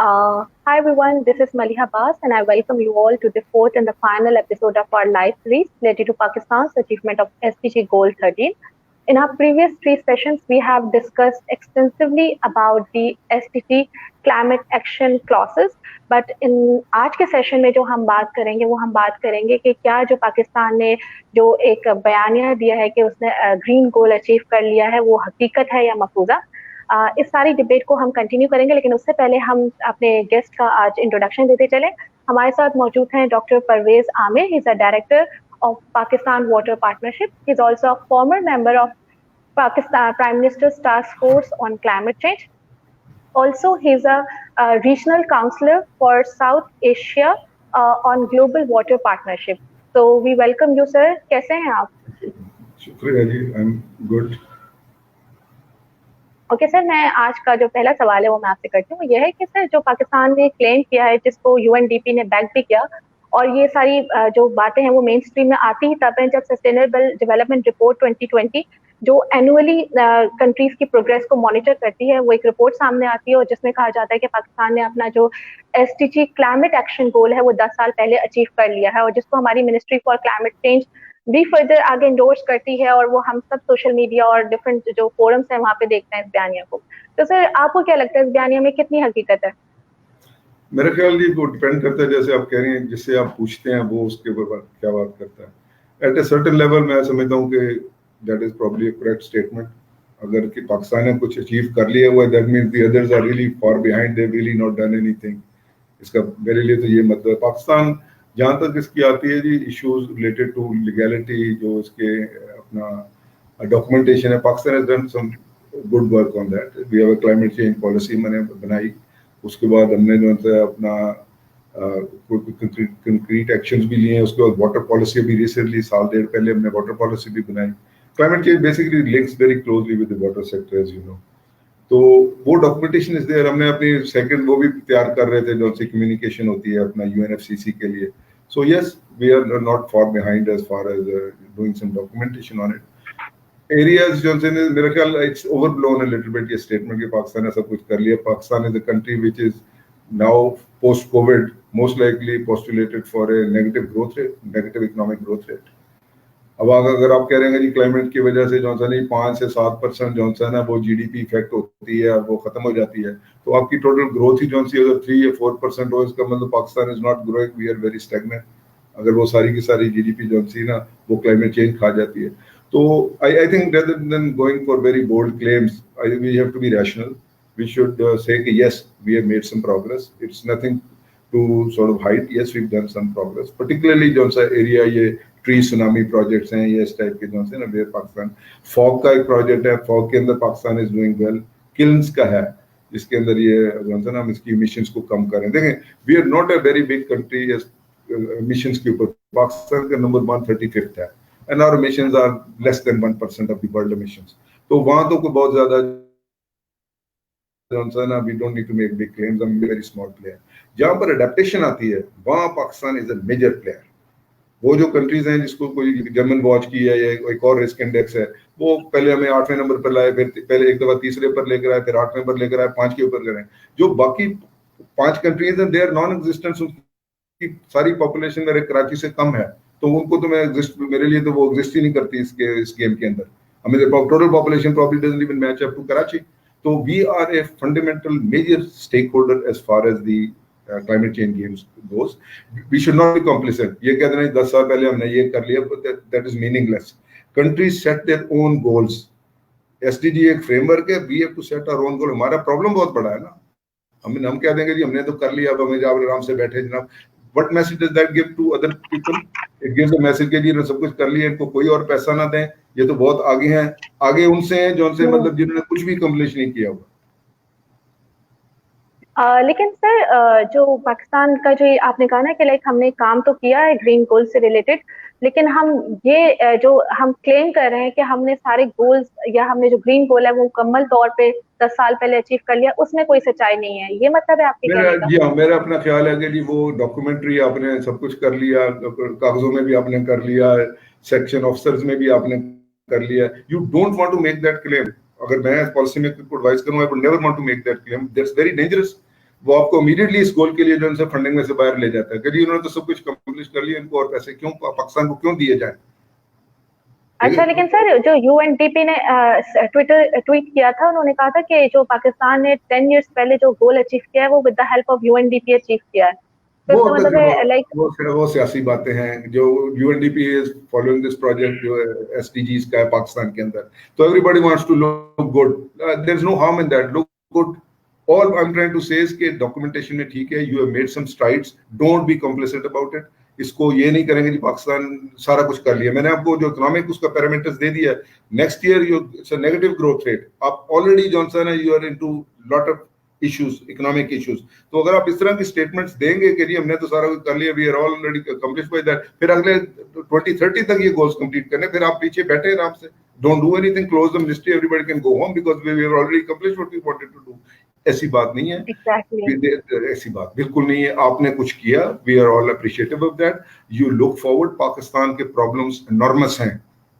Hi everyone, this is Maliha Bas and I welcome you all to the fourth and the final episode of our live series related to Pakistan's achievement of SDG Goal 13. In our previous three sessions, we have discussed extensively about the SDG climate action clauses. But in आज के session में जो हम बात करेंगे वो हम बात करेंगे कि क्या जो पाकिस्तान ने जो एक बयानिया दिया है कि उसने ग्रीन गोल अचीव कर लिया है वो हकीकत है या मफरूज़ा। इस सारी डिबेट को हम कंटिन्यू करेंगे, लेकिन उससे पहले हम अपने गेस्ट का आज इंट्रोडक्शन देते चले। हमारे साथ मौजूद हैं doctor Parvez Aamir, he is a director of Pakistan Water Partnership. He's also a former member of Pakistan Prime Minister's Task Force on Climate Change. Also, he's a regional counselor for South Asia on Global Water Partnership. So we welcome you, sir. कैसे हैं आप? शुक्रिया जी, I'm good. Okay sir, मैं आज का जो पहला सवाल है वो मैं आपसे करती हूँ, ये है कि सर जो पाकिस्तान ने क्लेम किया है, जिसको यूएनडीपी ने बैक भी किया, और ये सारी जो बातें हैं वो मेन स्ट्रीम में आती ही तब है जब सस्टेनेबल डेवलपमेंट रिपोर्ट 2020 जो एनुअली कंट्रीज की प्रोग्रेस को मॉनिटर करती है, वो एक रिपोर्ट सामने आती है और जिसमें कहा जाता है कि पाकिस्तान ने अपना जो एसडीजी क्लाइमेट एक्शन गोल है वो 10 साल पहले अचीव कर लिया है, और जिसको हमारी मिनिस्ट्री फॉर क्लाइमेट चेंज भी फर्दर आगे इंडोर्स करती है, और वो हम सब सोशल मीडिया और डिफरेंट जो फोरम्स हैं वहाँ पे देखते हैं इस बयानिया को। तो सर आपको क्या लगता है इस बयानिया में कितनी हकीकत है? मेरे ख्याल ये वो डिपेंड करता है, जैसे आप कह रही हैं, जिससे आप पूछते हैं वो उसके ऊपर क्या बात करता है। एट ए सर्टेन लेवल मैं समझता हूँ कि that is probably correct statement. अगर कि पाकिस्तान ने कुछ अचीव कर लिया हुआ है, that means the others are really far behind, they really not done anything. इसका मेरे लिए तो ये मतलब है। पाकिस्तान जहाँ तक इसकी आती है जी, इश्यूज रिलेटेड टू लीगैलिटी, जो इसके अपना डॉक्यूमेंटेशन है, Pakistan has done some good work on that. We have a climate change policy मैंने बनाई, उसके बाद हमने जो है अपना कंक्रीट एक्शंस भी लिए हैं। उसके बाद वाटर पॉलिसी भी रिसेंटली साल डेढ़ पहले हमने वाटर पॉलिसी भी बनाई। Climate change basically links very closely with the water sector, as you know. तो वो डॉक्यूमेंटेशन इज देयर। हमने अपनी सेकंड वो भी तैयार कर रहे थे, जो सी कम्युनिकेशन होती है अपना यूएनएफसीसी के लिए। So yes, we are not far behind as far as doing some documentation on it. Areas जो से मेरा ख्याल it's overblown a little bit ये स्टेटमेंट कि पाकिस्तान ने सब कुछ कर लिया। Pakistan is a country which is now post Covid most likely postulated for a negative growth rate, negative economic growth rate. अब अगर आप कह रहे हैं कि क्लाइमेट की वजह से जो नहीं 5 से 7% जो है ना वो जीडीपी इफेक्ट होती है, वो खत्म हो जाती है, तो आपकी टोटल ग्रोथ ही जो सी अगर 3 या 4% हो, इसका मतलब Pakistan is not growing, we are very stagnant. अगर वो सारी की सारी जीडीपी जो सी ना वो क्लाइमेट चेंज खा जाती है। तो I think rather than going for very bold claims, we have to be rational. We should say कि yes we have made some progress, it's nothing to sort of hide. Yes we have done some progress, particularly जो सा area ये tree tsunami projects हैं, ये इस type के जो है ना, वेयर पाकिस्तान फॉग का एक प्रोजेक्ट है, फॉग के अंदर पाकिस्तान इज डूइंग वेल। किल्न्स का है जिसके अंदर ये जो है ना हम इसकी इमिशंस को कम करें। देखें, we are not a very big country emissions के ऊपर। पाकिस्तान का नंबर 135 है and our emissions are less than 1% of the world emissions. तो वहां तो कोई बहुत ज्यादा ना, we don't need to make big claims, हम वेरी स्मॉल प्लेयर। जहां पर अडेप्टेशन आती है वहां Pakistan is a major player. वो जो कंट्रीज हैं जिसको कोई जर्मन वॉच की है या एक और रिस्क इंडेक्स है, वो पहले हमें 8वें नंबर पर लाए, फिर पहले एक दफा 3रे पर लेकर आए, फिर 8वें पर लेकर आए, 5 के ऊपर कर रहे हैं। जो बाकी 5 कंट्रीज हैं, दे आर नॉन एग्जिस्टेंट। उनकी सारी पॉपुलेशन मेरे कराची से कम है, तो उनको तो मैं एग्जिस्ट, मेरे लिए तो वो एग्जिस्ट ही नहीं करती इस गेम के अंदर। हमें total population probably doesn't even match up to Karachi. तो we are a fundamental major stakeholder as far as the climate change games goes. We should not be complacent. ये कहते हैं 10 साल पहले हमने ये कर लिया, that is meaningless. Countries set their own goals. SDG एक फ्रेमवर्क है, we have to set our own goal. हमारा प्रॉब्लम बहुत बड़ा है ना, हम क्या देंगे जी हमने तो कर लिया, अब हमें जब आराम से बैठे जनाब। What message does that give to other people? It gives a message कि जी सब कुछ कर लिया, इनको कोई और पैसा ना दें, ये तो बहुत आगे हैं, आगे उनसे हैं जो उनसे मतलब जिन्होंने कुछ भी कम्प्लीट नहीं किया हुआ। लेकिन सर जो पाकिस्तान का जो आपने कहा ना कि लाइक हमने काम तो किया है ग्रीन गोल से रिलेटेड, लेकिन हम ये जो हम क्लेम कर रहे हैं कि हमने सारे गोल्स या हमने जो ग्रीन गोल है वो मुकम्मल तौर पे 10 साल पहले अचीव कर लिया, उसमें कोई सच्चाई नहीं है, ये मतलब है आपके कहने का? जी हाँ, मेरा अपना ख्याल है कि जी वो डॉक्यूमेंट्री आपने सब कुछ कर लिया, कागजों में भी आपने कर लिया, सेक्शन ऑफिसर्स में भी आपने कर लिया। You don't want to make that claim. अगर मैं पॉलिसी मेकर को एडवाइस करूं, I would never want to make that claim, that's very dangerous. وہ آپ کو امیڈیٹلی اس گول کے لیے جو ان سے فنڈنگ میں سے باہر لے جاتا ہے کہ جی انہوں نے تو سب کچھ کمپلیٹ کر لیا, ان کو اور پیسے کیوں پاکستان کو کیوں دیے جائیں. اچھا لیکن سر جو یو این ڈی پی نے ٹویٹ کیا تھا, انہوں نے کہا تھا کہ جو پاکستان نے 10 ایئرس پہلے جو گول اچیو کیا ہے وہ with the help of U N D P achieve کیا ہے. تو اس کا مطلب ہے لائک وہ سیاسی باتیں ہیں. جو U N D P is following this project جو ایس ڈی جیز کا ہے پاکستان کے اندر, تو everybody wants to look good, there is no harm in that, look good. All I'm trying to say is کہ documentation میں ٹھیک ہے, you have made some strides, don't be complicit about it. اس کو یہ نہیں کریں گے جی پاکستان سارا کچھ کر لیا. میں نے آپ کو جو اکنامک اس کا پیرامیٹرز دے دیا ہے. Next year it's a negative growth rate. آپ آلریڈی جانسن ہے, you are into lot of issues, economic issues. تو اگر آپ اس طرح کی اسٹیٹمنٹس دیں گے کہ جی ہم نے تو سارا کچھ کر لیا, we are already accomplished by that, پھر اگلے 2030 تک یہ گولز کمپلیٹ کرنے, پھر آپ پیچھے بیٹھے آرام سے, don't do anything, close the ministry, everybody can go home because we are already accomplished what we wanted to do. ایسی بات نہیں ہے, ایسی بات بالکل نہیں ہے. آپ نے کچھ کیا, we are all appreciative of that. You look forward. Pakistan کے پرابلمس انارمس ہیں,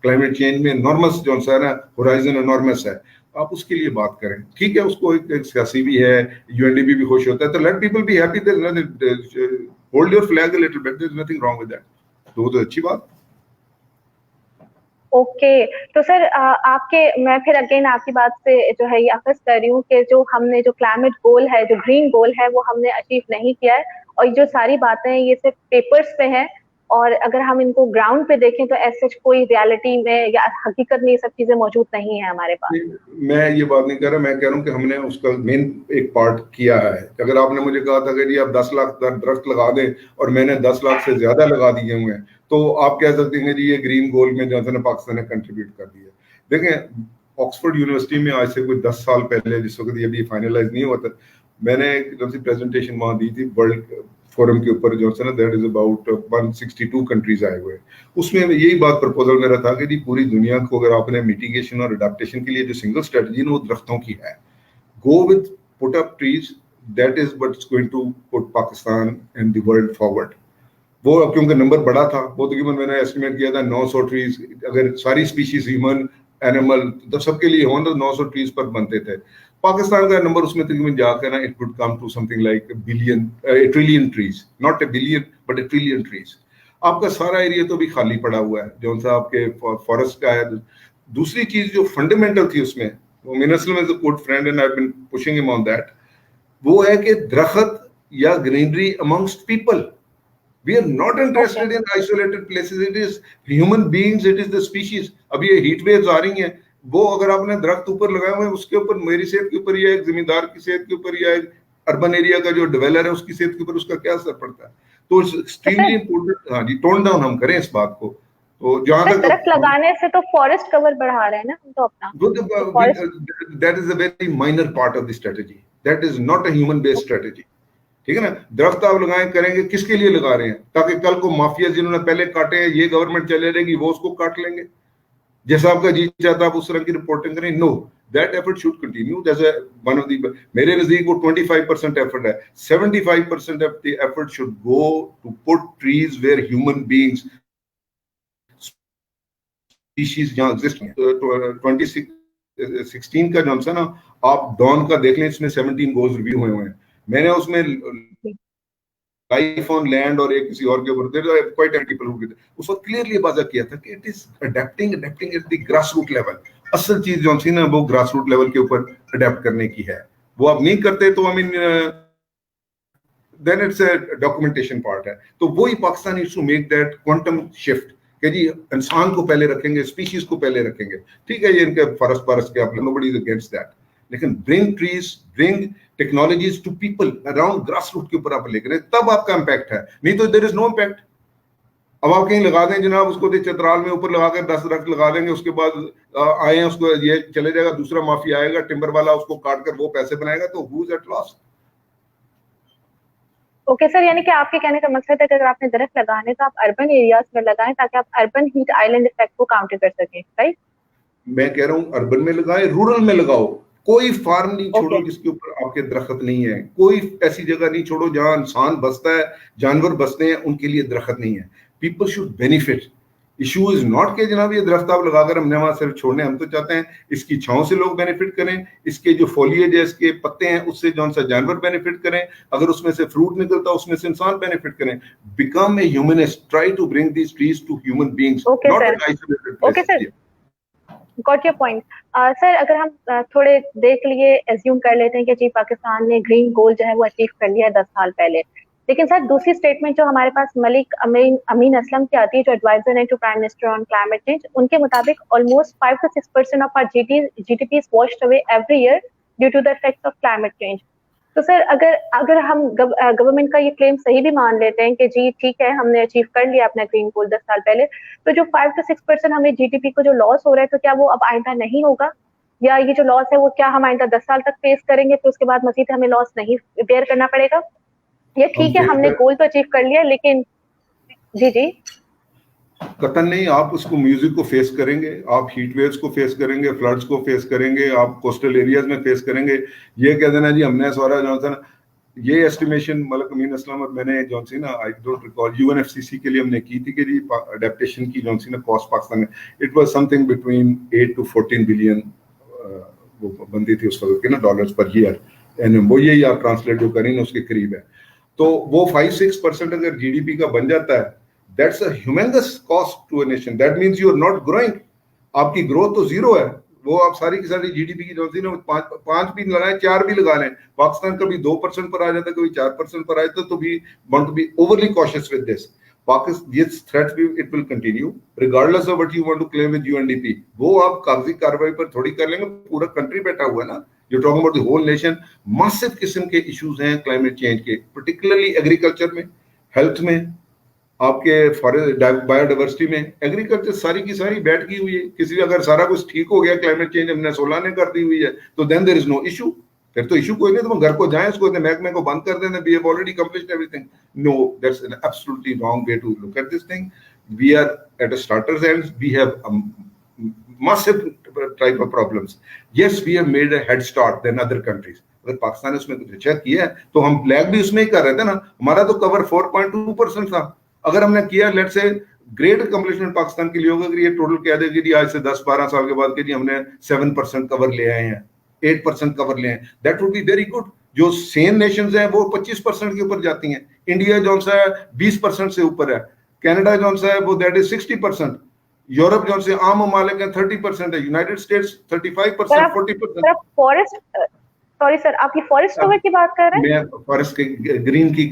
کلائمیٹ چینج میں انارمس جو ہے نا ہورائزن انارمس ہے. آپ اس کے لیے بات کریں, ٹھیک ہے, اس کو ایک سیاسی بھی ہے, یو این ڈی پی بھی خوش ہوتا ہے, تو let people be happy, hold your flag a little bit, there is nothing wrong with that. تو وہ تو اچھی بات. اوکے تو سر آپ کے, میں پھر اگین آپ کی بات سے جو ہے یہ اخذ کر رہی ہوں کہ جو ہم نے جو کلائمیٹ گول ہے, جو گرین گول ہے, وہ ہم نے اچیو نہیں کیا ہے, اور جو ساری باتیں ہیں یہ صرف پیپرز پہ ہیں, اور اگر ہم ان کو گراؤنڈ پہ دیکھیں تو ایسے کوئی ریالٹی میں یا حقیقت میں یہ سب چیزیں موجود نہیں ہیں ہمارے پاس. میں یہ بات نہیں کر رہا, میں کہہ رہا ہوں کہ ہم نے اس کا مین ایک پارٹ کیا ہے. اگر آپ نے مجھے کہا تھا کہ جی آپ 10 لاکھ درخت لگا دیں اور میں نے 10 لاکھ سے زیادہ لگا دیے ہوئے ہیں, تو آپ کہہ سکتے ہیں جی یہ گرین گول میں جو ہے پاکستان نے کنٹریبیوٹ کر دیا. دیکھیں آکسفورڈ یونیورسٹی میں آج سے کوئی 10 سال پہلے, جس وقت یہ بھی فائنلائز نہیں ہوا تھا, میں نے ایک پریزنٹیشن وہاں دی تھی ورلڈ فورم کے اوپر, جو ہے نا دیٹ از اباؤٹ 162 کنٹریز آئے ہوئے. اس میں یہی بات پرپوزل میرا تھا کہ جی پوری دنیا کو اگر آپ نے میٹیگیشن اور اڈاپٹیشن کے لیے جو سنگل اسٹریٹجی ہے وہ درختوں کی ہے. Go with put up trees, that is what is going to put Pakistan and the world forward. وہ کیونکہ نمبر بڑا تھا, وہ تقریباً میں نے ایسٹیمیٹ کیا تھا 900 ٹریز, اگر ساری اسپیشیز ہیومن اینیمل سب کے لیے ہوں تو 900 ٹریز پر بنتے تھے. پاکستان کا نمبر اس میں تقریباً جا کر نا it would come to something like trillion trees, not a billion but a trillion trees. آپ کا سارا ایریا تو بھی خالی پڑا ہوا ہے جو سا آپ کے فارسٹ کا ہے. دوسری چیز جو فنڈامنٹل تھی اس میں, منسلم is a good friend and I have been pushing him on that, وہ ہے کہ درخت یا greenery amongst people. We are not interested in isolated places. It is human beings, it is the species. اب یہ ہیٹ ویوز آ رہی ہیں, وہ اگر آپ نے درخت اوپر لگائے ہوئے ہیں, اس کے اوپر میری صحت کے اوپر یا ایک زمیندار کی صحت کے اوپر یا ایک اربن ایریا کا جو ڈیولپر ہے اس کی صحت کے اوپر اس کا کیا اثر پڑتا ہے. تو ایکسٹریملی امپورٹنٹ. ہاں جی, ٹون ڈاؤن ہم کریں اس بات کو. تو جہاں تک درخت لگانے سے تو فارسٹ کور بڑھا رہے ہیں نا ہم تو اپنا. That is a very minor part of the strategy. That is not a human based strategy. ٹھیک ہے نا, درخت آپ لگائیں کریں گے, کس کے لیے لگا رہے ہیں؟ تاکہ کل کو مافیا جنہوں نے پہلے کاٹے ہیں, یہ گورنمنٹ چلے رہے گی, وہ اس کو کاٹ لیں گے. جیسا آپ کا جی چاہتا آپ اس طرح کی رپورٹنگ کریں. No, that effort should continue. جیسے ون آف دی, میرے نزدیک وہ 25% ایفرٹ ہے. 75% of the effort should go to put trees where human beings species جہاں ایگزسٹ ہیں. 2016 کا جو ہے نا, آپ ڈان کا دیکھ لیں, اس میں 17 گولز ریویو ہوئے ہیں. میں نے اس میں لائف آن لینڈ اور ایک کسی اور کے اوپر اس وقت کلیئرلی واضح کیا تھا کہ it is adapting at the grass root level. اصل چیز جو سی نا وہ گراس روٹ لیول کے اوپر اڈیپٹ کرنے کی ہے. وہ آپ نہیں کرتے تو I mean then it's a documentation part ہے. تو وہی Pakistan needs to make that quantum shift کہ جی انسان کو پہلے رکھیں گے, اسپیشیز کو پہلے رکھیں گے. ٹھیک ہے, یہ ان کے فرض کے آپ نوبڈی از اگینسٹ دیٹ, لیکن bring trees, bring technologies to people around grass root کے اوپر آپ لے کریں, تب آپ کا امپیکٹ ہے. نہیں تو دیر از نو امپیکٹ. اب آپ کہیں لگا دیں جناب, اس کو چترال میں اوپر لگا کر 10 درخت لگا دیں گے, اس کے بعد آئے ہیں اس کو یہ چلے جائے گا, دوسرا مافیا آئے گا ٹمبر والا, اس کو کاٹ کر وہ پیسے بنائے گا, تو ہو از ایٹ لاس. اوکے سر, یعنی کہ آپ کے کہنے کا مقصد ہے کہ اگر آپ نے درخت لگانے تو آپ اربن ایریاز میں لگائیں تاکہ آپ اربن ہیٹ آئلینڈ افیکٹ کو کاؤنٹر کر سکیں, رائٹ؟ میں کہہ رہا ہوں اربن میں لگائیں, رورل میں لگاؤ. کوئی فارم نہیں چھوڑو جس کے اوپر آپ کے درخت نہیں ہے. کوئی ایسی جگہ نہیں چھوڑو جہاں انسان بستا ہے, جانور بستے ہیں, ان کے لیے درخت نہیں ہے. People should benefit. Issue is not कि जनाब ये दरख्त आप लगाकर हमने वहां सिर्फ छोड़ने, हम तो चाहते हैं इसकी छांव से लोग बेनिफिट करें, इसके जो फोलिएज है, इसके पत्ते हैं, उससे जो सा जानवर बेनिफिट करें, अगर उसमें से फ्रूट निकलता है उसमें से इंसान बेनिफिट करें. Become a humanist, try to bring these trees to human beings, not in isolated places. Okay sir, got your point. Sir अगर हम थोड़े देख लिए एज्यूम कर लेते हैं कि जी पाकिस्तान ने ग्रीन गोल जो है वो अचीव कर लिया है 10 साल पहले, लेकिन सर दूसरी स्टेटमेंट जो हमारे पास मलिक अमीन असलम की आती है, जो एडवाइजर है to prime minister on climate change, उनके मुताबिक almost 5 to 6% of our GDP is washed away every year due to the effects of climate change. तो सर अगर हम गवर्नमेंट का ये क्लेम सही भी मान लेते हैं कि जी ठीक है हमने अचीव कर लिया अपना ग्रीन गोल 10 साल पहले, तो जो 5 to 6% हमें जीडीपी को जो लॉस हो रहा है, तो क्या वो अब आइंदा नहीं होगा, या ये जो लॉस है वो क्या हम आइंदा 10 साल तक फेस करेंगे, फिर उसके बाद मजीद हमें लॉस नहीं बेयर करना पड़ेगा? ये ठीक है हमने गोल तो अचीव कर लिया, लेकिन जी कतन नहीं, आप उसको म्यूजिक को फेस करेंगे, आप हीट वेव्स को फेस करेंगे, फ्लड्स को फेस करेंगे, आप कोस्टल एरियाज में फेस करेंगे. ये कह देना जी हमने सारा जॉनसन, ये एस्टिमेशन मलिक अमीन असलम और मैंने जॉनसी ना, आई डोंट रिकॉल, यूएनएफसीसी के लिए हमने की थी कि जी अडेप्टेशन की जॉनसी ना कॉस्ट पाकिस्तान में it was something between 8 to 14 billion वो बनती थी उस वक्त के ना डॉलर्स पर ईयर, एंड वो यही आप ट्रांसलेट जो करेंगे उसके करीब है. तो वो 5-6% अगर जीडीपी का बन जाता है, that's a humongous cost to a nation. That means you are not growing. आपकी ग्रोथ तो जीरो है. वो आप सारी की सारी जीडीपी की जो थी ना 5 भी लगाएं, 4 भी लगा लें, पाकिस्तान कभी 2% पर आ जाता है, कभी 4% पर आ जाता है, तो भी want to be overly cautious with this. Pakistan, this threat it will continue regardless of what you want to claim with UNDP. वो आप कागजी कार्रवाई पर थोड़ी कर लेंगे, पूरा कंट्री बैठा हुआ है ना. You're talking about the whole nation. Massive किस्म के इश्यूज हैं क्लाइमेट चेंज के, particularly एग्रीकल्चर में, हेल्थ में, आपके बायोडाइवर्सिटी में. एग्रीकल्चर सारी की सारी बैठ की हुई है. किसी अगर सारा कुछ ठीक हो गया, क्लाइमेट चेंज हमने 16 ने कर दी हुई है, तो then there is no issue. फिर तो इशू कोई नहीं, तो घर को जाएं, उसको महकमे को बंद कर दें, we have already completed everything. No, that's an absolutely wrong way to look at this thing. We are at a starters and we have massive type of problems. Yes, we have made a head start than other countries. अगर पाकिस्तान ने उसमें कुछ अच्छा किया है तो हम lag भी उसमें ही कर रहे थे ना. हमारा तो कवर 4.2% था. अगर हमने किया, let's say great accomplishment Pakistan के लिए होगा अगर ये टोटल कह दे कि आज से 10-12 साल के बाद कि हमने 7% कवर ले आए हैं, 8% कवर ले आए, that would be very good. जो सेम नेशंस हैं वो 25% के ऊपर जाती हैं. इंडिया जो सा है 20% से ऊपर है. कनाडा जो सा है वो दैट इज 60%. यूरोप जो से आम ममालिक हैं 30% है. United states 35%, 40%. Forest, sorry sir, आप ये फॉरेस्ट कवर की बात कर रहे हैं? मैं फॉरेस्ट के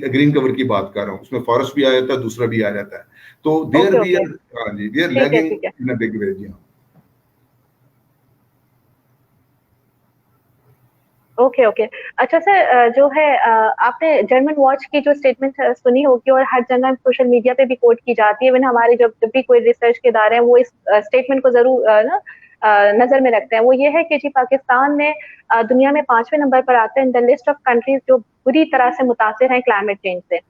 ग्रीन कवर की बात कर रहा हूँ. उसमें फॉरेस्ट भी आ जाता है, दूसरा भी आ जाता है. तो देयर वी आर, हां जी, we are lagging in a big way. जी ओके ओके. अच्छा सर, जो है आपने जर्मन वॉच की जो स्टेटमेंट सुनी होगी और हर जगह सोशल मीडिया पे भी कोट की जाती है. इवन हमारे जब भी कोई रिसर्च के इदारे हैं वो इस स्टेटमेंट को जरूर नजर में रखते हैं. वो ये है कि जी पाकिस्तान ने दुनिया में 5वें नंबर पर आता है in the list of countries जो बुरी तरह से मुतासिर हैं क्लाइमेट चेंज से.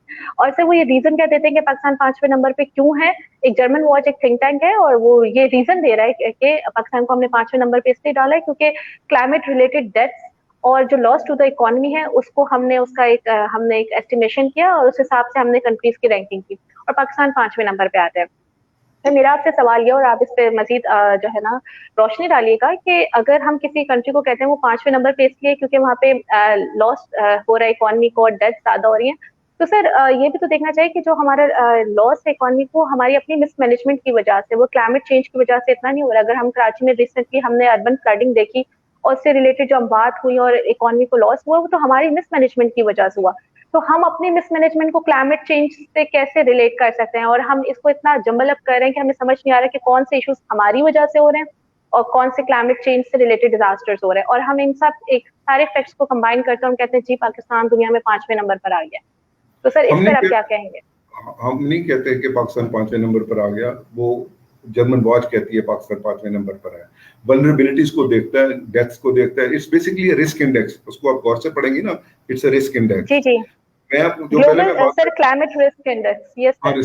और सर वो ये रीजन क्या देते हैं कि पाकिस्तान 5वें नंबर पे क्यों है. एक जर्मन वॉच एक थिंक टैंक है और वो ये रीजन दे रहा है कि पाकिस्तान को हमने 5वें नंबर पे इसलिए डाला है क्योंकि क्लाइमेट रिलेटेड डेथ्स और जो लॉस टू द इकोनॉमी है उसको हमने एक एस्टिमेशन किया और उस हिसाब से हमने कंट्रीज की रैंकिंग की और पाकिस्तान 5वें नंबर पे आता है. तो मेरा आपसे सवाल ये, और आप इस पे मजीद जो है ना रोशनी डालिएगा, कि अगर हम किसी कंट्री को कहते हैं वो 5वें नंबर पे इसलिए क्योंकि वहाँ पे लॉस हो रहा है इकोनॉमी को और डेथ ज्यादा हो रही है, तो सर ये भी तो देखना चाहिए कि जो हमारा लॉस है इकोनॉमी को हमारी अपनी मिसमैनेजमेंट की वजह से, वो क्लाइमेट चेंज की वजह से इतना नहीं हो रहा. अगर हम कराची में रिसेंटली हमने अर्बन फ्लडिंग देखी और उससे रिलेटेड जो बात हुई और इकोनॉमी को लॉस हुआ, वो तो हमारी मिसमैनेजमेंट की वजह से हुआ. तो हम अपनी मिसमैनेजमेंट को क्लाइमेट चेंज से कैसे रिलेट कर सकते हैं? और हम इसको इतना जम्बल अप कर रहे हैं कि हमें समझ नहीं आ रहा कि कौन से इश्यूज हमारी वजह से हो रहे हैं और कौन से क्लाइमेट चेंज से रिलेटेड डिजास्टर्स हो रहे हैं, और हम इन सब एक सारे फैक्ट्स को कंबाइन करते हैं. हम कहते हैं जी पाकिस्तान दुनिया में 5वें नंबर पर आ गया. तो सर इस पर आप क्या कहेंगे? हम नहीं कहते कि पाकिस्तान 5वें नंबर पर आ गया. वो जर्मन वॉच कहती है पाकिस्तान 5वें नंबर पर है. वल्नरेबिलिटीज को देखता है, डेथ्स को देखता है. It's basically risk index. उसको आप गौर से पढ़ेंगे ना, इट्स अ रिस्क इंडेक्स. जी जी, मैं आपको जो पहले मैं sir climate risk index, yes sir,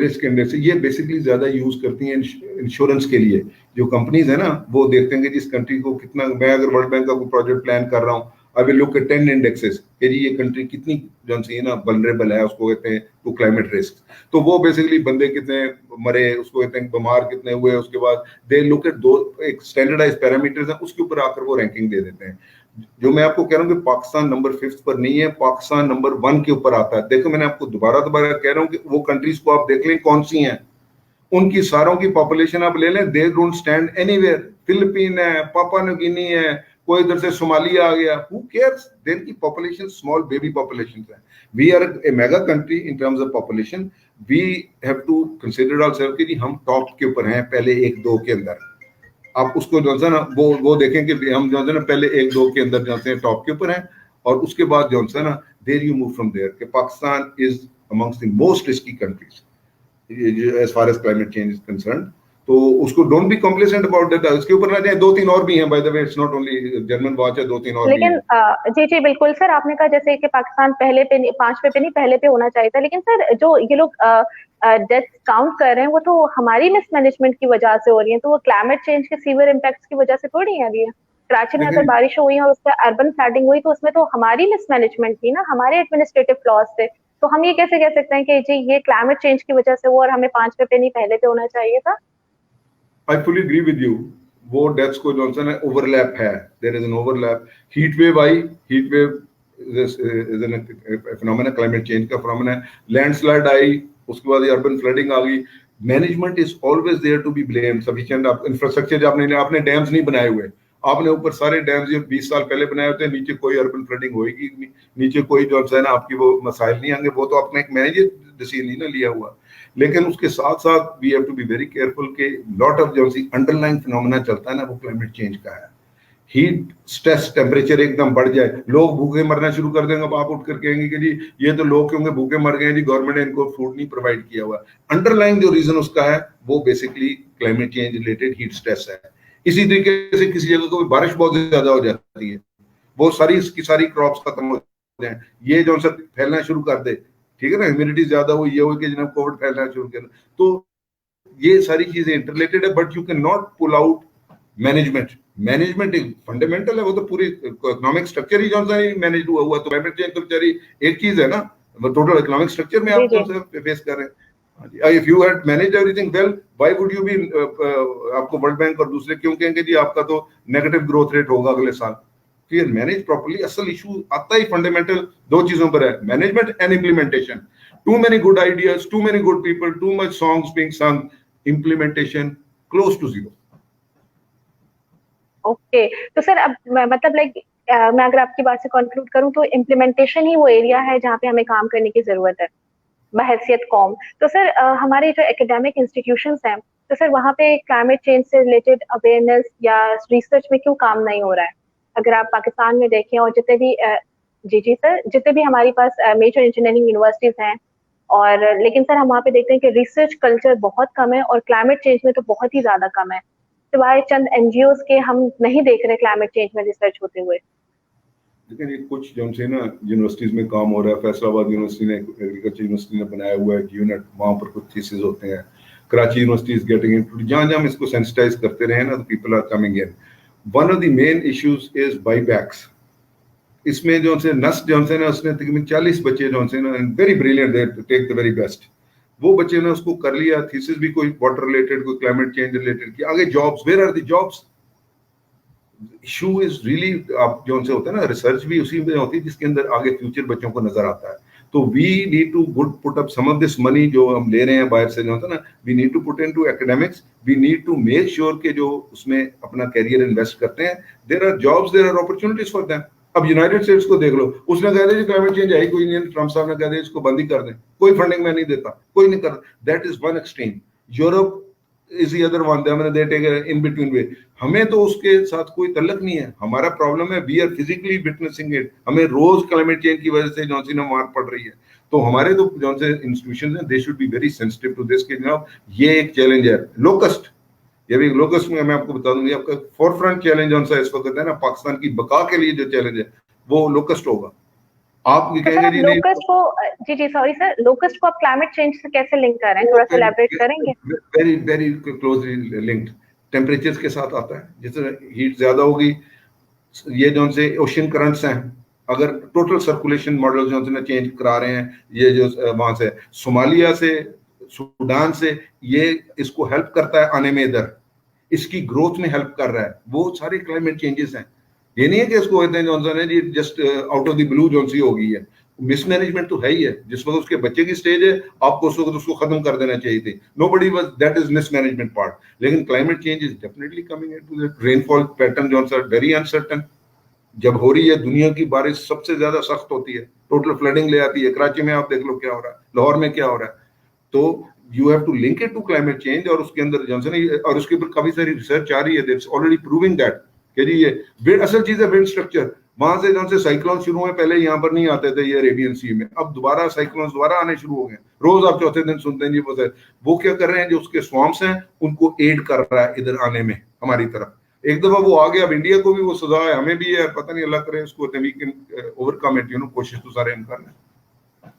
risk index ये बेसिकली ज्यादा यूज करती हैं इंश्योरेंस के लिए. जो कंपनीज है ना वो देखते हैं कि जिस कंट्री को कितना, मैं अगर वर्ल्ड बैंक का कोई प्रोजेक्ट प्लान कर रहा हूँ, I will look at 10 indexes कि जी ये कंट्री कितनी जो सी ना वल्नरेबल है, उसको कहते हैं टू क्लाइमेट रिस्क. तो वो बेसिकली बंदे कितने मरे, उसको कहते हैं बीमार कितने हुए, उसके बाद दे लुक एट दो एक स्टैंडर्डाइज पैरामीटर्स हैं, उसके ऊपर आकर वो रैंकिंग दे देते हैं. जो मैं आपको कह रहा हूँ कि पाकिस्तान नंबर 5 पर नहीं है, पाकिस्तान नंबर 1 के ऊपर आता है. देखो मैंने आपको दोबारा कह रहा हूँ कि वो कंट्रीज को आप देख लें कौन सी हैं, उनकी सारों की पॉपुलेशन आप ले लें, they don't stand anywhere. Philippine है, पापा न्यू गिनी है, कोई इधर से सोमालिया आ गया, हु केयर्स, देयर की पॉपुलेशन स्मॉल बेबी पॉपुलेशन है. We are a mega country in terms of population. We have to consider ourself कि हम टॉप के ऊपर हैं पहले 1-2 के अंदर. आप उसको जो है ना वो देखें कि हम जो है ना पहले 1-2 के अंदर जो है टॉप के ऊपर हैं, और उसके बाद जो है ना there you move from there कि Pakistan is amongst the most risky countries as far as climate change is concerned. तो उसको don't be complacent about that. इसके ऊपर ना जाए, 2-3 और भी हैं by the way, it's not only German watch है, 2-3 और लेकिन जी जी बिल्कुल सर, आपने कहा जैसे कि पाकिस्तान पहले पे 5 पे नहीं, पहले पे होना चाहिए था. लेकिन सर जो ये लोग डेथ काउंट कर रहे हैं वो तो हमारी मिसमैनेजमेंट की वजह से हो रही है, तो वो क्लाइमेट चेंज के सीवियर इम्पैक्ट्स की वजह से थोड़ी है. अभी कराची में अगर बारिश हुई और उससे अर्बन फ्लडिंग हुई तो उसमें तो हमारी मिसमैनेजमेंट थी ना, हमारे एडमिनिस्ट्रेटिव फ्लॉज थे. तो हम ये कैसे कह सकते हैं कि जी ये क्लाइमेट चेंज की वजह से वो, और हमें 5 पे नहीं पहले पे होना चाहिए था. I fully agree with you. वो डेथ्स को जॉनसन है ओवरलैप है, there is an overlap. Heat wave आई, heat wave is an phenomena, climate change का फिनोमेना है. लैंडस्लाइड आई, उसके बाद अर्बन फ्लडिंग आ गई. Management is always there to be blame. Sufficient infrastructure आपने डैम्स नहीं बनाए हुए, आपने ऊपर सारे डैम्स ये 20 साल पहले बनाए होते हैं, नीचे कोई अर्बन फ्लडिंग होएगी, नीचे कोई जो है ना आपकी वो मसाइल नहीं आएंगे. वो तो आपने एक मैनेजर डिसीजन नहीं ना लिया हुआ. लेकिन उसके साथ साथ we have to be very careful के लॉट ऑफ जो सी अंडरलाइन फिनोमेना चलता है ना, वो क्लाइमेट चेंज का है. हीट स्ट्रेस, टेम्परेचर एकदम बढ़ जाए, लोग भूखे मरना शुरू कर देंगे. अब आप उठ कर कहेंगे कि जी ये तो लोग क्योंकि भूखे मर गए जी, गवर्नमेंट ने इनको फूड नहीं प्रोवाइड किया हुआ. अंडरलाइन जो रीजन उसका है वो basically climate change related heat stress है. इसी तरीके से किसी जगह को बारिश बहुत ज्यादा हो जाती है, वो सारी इसकी सारी क्रॉप्स खत्म हो जाए, ये जो सब फैलना शुरू कर दे, ठीक है ना, ह्यूमिडिटी ज्यादा हुई, ये हो कि जनाब कोविड फैलना शुरू कर. तो ये सारी चीजें इंटरलेटेड है, but you can not pull out management एक फंडामेंटल है. वो तो पूरी इकोनॉमिक स्ट्रक्चर ही जो है मैनेज हुआ. तो क्लाइमेट चेंज तो बेचारी एक चीज है ना, टोटल इकोनॉमिक स्ट्रक्चर में आप जो है फेस कर रहे हैं. If you had managed everything well, why would you be आपको वर्ल्ड बैंक और दूसरे क्यों कहेंगे जी आपका तो नेगेटिव ग्रोथ रेट होगा अगले साल. फिर मैनेज प्रॉपर्ली. असल इशू आता ही फंडामेंटल 2 चीजों पर है, management and implementation. Too many good ideas, too many good people, too much songs being सung, implementation close to zero. Okay, तो सर अब मतलब लाइक मैं अगर आपकी बात से कंक्लूड करूं तो इम्प्लीमेंटेशन ही वो एरिया है जहाँ पे हमें काम करने की जरूरत है बहैसियत कौम. तो सर हमारे जो एकेडमिक इंस्टीट्यूशंस हैं, तो सर वहाँ पे क्लाइमेट चेंज से रिलेटेड अवेयरनेस या रिसर्च में क्यों काम नहीं हो रहा है? अगर आप पाकिस्तान में देखें और जितने भी जी सर, जितने भी हमारे पास मेजर इंजीनियरिंग यूनिवर्सिटीज हैं, और लेकिन सर हम वहाँ पे देखते हैं कि रिसर्च कल्चर बहुत कम है और क्लाइमेट चेंज में तो बहुत ही ज्यादा कम है. सिवाय चंद एनजीओ के हम नहीं देख रहे क्लाइमेट चेंज में रिसर्च होते हुए. लेकिन ये कुछ जो से ना यूनिवर्सिटीज में काम हो रहा है. फैसलाबाद यूनिवर्सिटी ने, एग्रीकल्चर यूनिवर्सिटी ने बनाया हुआ है यूनिट, वहाँ पर कुछ थीसिस होते हैं. Karachi university is getting into, जहाँ हम इसको सेंसिटाइज करते रहे ना, तो people are coming in. One of the main issues is buybacks. इसमें जो से नस्ट जो से ना, उसने तकरीबन 40 बच्चे जो से ना very brilliant, they take the very best, वो बच्चे ने उसको कर लिया थीसिस भी, कोई वाटर रिलेटेड, कोई क्लाइमेट चेंज रिलेटेड की. आगे jobs, where are the jobs? Issue is really, आप जो से होता है ना, रिसर्च भी उसी में होती है जिसके अंदर आगे फ्यूचर बच्चों को नजर आता है. तो we need to good put up some of this money जो हम ले रहे हैं बाहर से, जो होता है ना, we need to put into academics. We need to make sure के जो उसमें अपना कैरियर इन्वेस्ट करते हैं, there are jobs, there are opportunities for them. अब यूनाइटेड स्टेट्स को देख लो, उसने कह दिया क्लाइमेट चेंज है कोई नहीं, ट्रम्प साहब ने कह दिया इसको बंद ही कर दें, कोई फंडिंग में नहीं देता, कोई नहीं कर. That is one extreme. Europe is the other one, they take a in between way. हमें तो उसके साथ कोई तल्लक नहीं है. हमारा प्रॉब्लम है we are physically witnessing it. हमें रोज क्लाइमेट चेंज की वजह से जो सी ना मार पड़ रही है. तो हमारे तो जो से इंस्टीट्यूशंस हैं, they should be very sensitive to this. के जनाब ये एक चैलेंज है. लोकस्ट, ये भी लोकस्ट में मैं आपको बता दूंगी, आपका फोरफ्रंट चैलेंज जो सा इस वक्त है ना, पाकिस्तान की बका के लिए जो चैलेंज है वो लोकस्ट होगा. आप ये कहेंगे जी लोकस्ट को, जी सॉरी सर, लोकस्ट को आप क्लाइमेट चेंज से कैसे लिंक कर रहे हैं, थोड़ा सा एलैबोरेट करेंगे? Very very closely linked temperatures के साथ आता है. जैसे हीट ज्यादा होगी, یہ جو سے اوشین کرنٹس ہیں, اگر ٹوٹل سرکولیشن ماڈل جو ہے چینج کرا رہے ہیں, یہ جو وہاں سے صومالیہ سے سوڈان سے, یہ اس کو ہیلپ کرتا ہے آنے میں, ادھر اس کی گروتھ میں ہیلپ کر رہا ہے. وہ سارے کلائمیٹ چینجز ہیں. یہ نہیں ہے کہ اس کو کہتے ہیں جانسن ہے جی جسٹ آؤٹ آف دی بلو جون سی ہو گئی ہے. مس مینجمنٹ تو ہے ہی ہے. جس وقت اس کے بچے کی سٹیج ہے, آپ کو اس وقت اس کو ختم کر دینا چاہیے تھی. Nobody was that is mismanagement part. لیکن climate change is definitely coming into that. Rainfall pattern جو ہے ویری انسرٹن. جب ہو رہی ہے دنیا کی بارش سب سے زیادہ سخت ہوتی ہے, ٹوٹل فلڈنگ لے آتی ہے. کراچی میں آپ دیکھ لو کیا ہو رہا ہے, لاہور میں کیا ہو رہا ہے. تو you have to link it to climate change. اور اس کے اندر جانسن اور اس کے اوپر کافی ساری ریسرچ آ رہی ہے. دیٹس آلریڈی پروونگ دیٹ کہ جی یہ اصل چیز ہے ونڈ اسٹرکچر. وہاں سے جون سے سائیکلون شروع ہوئے, پہلے یہاں پر نہیں آتے تھے یہ عربین سی میں, اب دوبارہ سائیکلون دوبارہ آنے شروع ہو گئے. روز آپ چوتھے دن سنتے ہیں جی وہ کیا کر رہے ہیں, جو اس کے سوامپس ہیں ان کو ایڈ کر رہا ہے ادھر آنے میں ہماری طرف. ایک دفعہ وہ آ گیا, اب انڈیا کو بھی وہ سزا ہے, ہمیں بھی ہے, پتہ نہیں اللہ کرے اس کو اوور کم اٹ, کوشش تو سارے ہم کر رہے ہیں.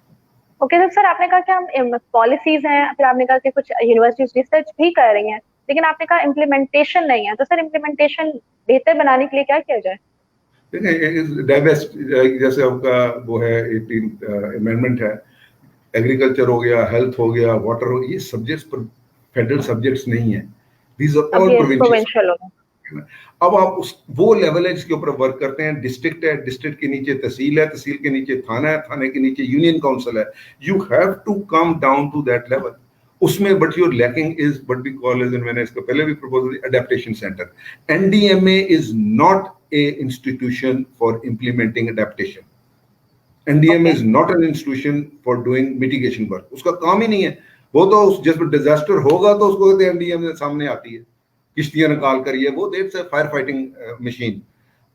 اوکے سر, آپ نے کہا کہ ہم پالیسیز ہیں, پھر آپ نے کہا کہ کچھ یونیورسٹیز ریسرچ بھی کر رہی ہیں, لیکن آپ نے کہا امپلیمنٹیشن نہیں ہے. تو سر امپلیمنٹیشن بہتر بنانے کے لیے کیا کیا جائے؟ ڈائیورسٹ جیسے آپ کا وہ ہے 18 امینڈمنٹ ہے, ایگریکلچر ہو گیا, ہیلتھ ہو گیا, واٹر ہو, یہ سبجیکٹس پر فیڈرل سبجیکٹس نہیں ہیں. These are all provincial. اب آپ وہ لیول ہے جس کے اوپر ورک کرتے ہیں. ڈسٹرکٹ ہے, ڈسٹرکٹ کے نیچے تحصیل ہے, تحصیل کے نیچے تھانہ ہے, تھانے کے نیچے یونین کاؤنسل ہے. You have to come down to that level. اس میں but your lacking is but we call us, میں نے اس کو پہلے بھی پروپوز کیا, adaptation centre. N D M A is not a institution for implementing adaptation. N D M A is not an institution for doing mitigation work. اس کا کام ہی نہیں ہے. وہ تو جس میں ڈیزاسٹر ہوگا تو اس کو کہتے ہیں این ڈی ایم اے سامنے آتی ہے, کشتیاں نکال کر, یہ وہ that's a fire fighting machine.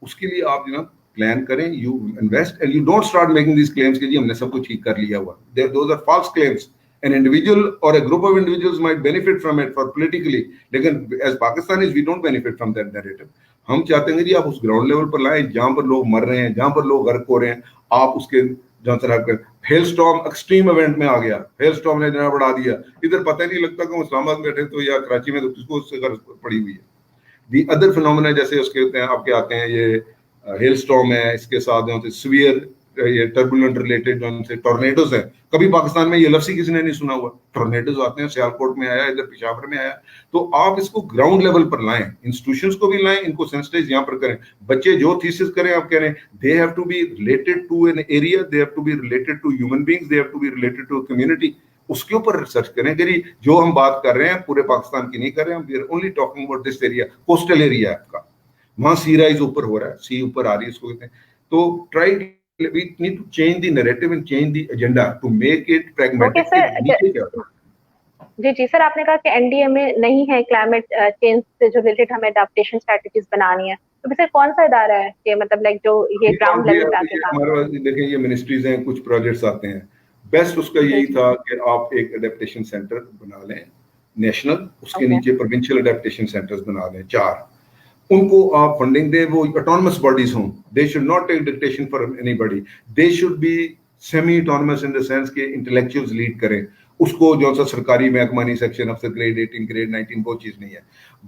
اس کے لیے آپ جو نا پلان کریں, you invest and you don't start making these claims کہ جی ہم نے سب کچھ ٹھیک کر لیا ہوا. Those are false claims. An individual or a group of individuals might benefit from it for politically, لیکن as Pakistanis we don't benefit from that narrative. ہم چاہتے ہیں کہ جی آپ اس گراؤنڈ لیول پر لائیں جہاں پر لوگ مر رہے ہیں, جہاں پر لوگ غرق ہو رہے ہیں. آپ اس کے جہاں طرح کر ہیل اسٹارم ایکسٹریم ایونٹ میں آ گیا, ہیل اسٹارم نے جناب بڑھا دیا, ادھر پتہ نہیں لگتا کہ اسلام آباد میں بیٹھے تو یا کراچی میں تو کس کو اس سے غرض پڑی ہوئی ہے. دی ادر فینومینا جیسے اس کے ہوتے ہیں, آپ کے آتے ہیں یہ ہیل اسٹارم ہے, اس کے ساتھ جو سیویئر یہ ٹربولنٹ ریلیٹڈ جو سے ٹورنیڈوز ہیں. کبھی پاکستان میں یہ لفظ ہی کسی نے نہیں سنا ہوا. ٹورنیڈوز آتے ہیں, سیالکوٹ میں آیا, ادھر پشاور میں آیا. تو آپ اس کو گراؤنڈ لیول پر لائیں, انسٹیٹیوشنز کو بھی لائیں, ان کو سینسٹائز یہاں پر کریں. بچے جو تھیسس کریں آپ کہہ رہے ہیں, they have to be related to an area, they have to be related to human beings, they have to be related to community. اس کے اوپر ریسرچ کریں کہ جو ہم بات کر رہے ہیں پورے پاکستان کی نہیں کر رہے ہیں, we are only talking about this area. Coastal area آپ کا, وہاں سی رائز اوپر ہو رہا ہے, سی اوپر آ رہی ہے, اس کو کہتے ہیں. تو try we need to change the narrative and change the agenda to make it pragmatic. جی سر, آپ نے کہا کہ این ڈی ایم اے نہیں ہے کلائمیٹ چینج سے جو ریلیٹڈ ہمیں اڈیپٹیشن اسٹریٹجیز بنانی ہے. تو پھر کون سا ادارہ ہے کہ مطلب لائک جو یہ گراؤنڈ لیول پہ آتے ہیں؟ ہمارے پاس دیکھیں یہ منسٹریز ہیں, کچھ پروجیکٹس آتے ہیں. بیسٹ اس کا یہی تھا کہ آپ ایک اڈیپٹیشن سینٹر بنا لیں نیشنل, اس کے نیچے پروونشل اڈیپٹیشن سینٹرز بنا لیں 4. ان کو آپ فنڈنگ دیں, وہ اٹانومس باڈیز ہوں. They should not take dictation from anybody, they should be semi autonomous in the sense کہ انٹلیکچوئلز لیڈ کریں اس کو. جو سا سرکاری محکمہ نہیں, سیکشن افسر گریڈ 18 گریڈ 19 وہ چیز نہیں ہے.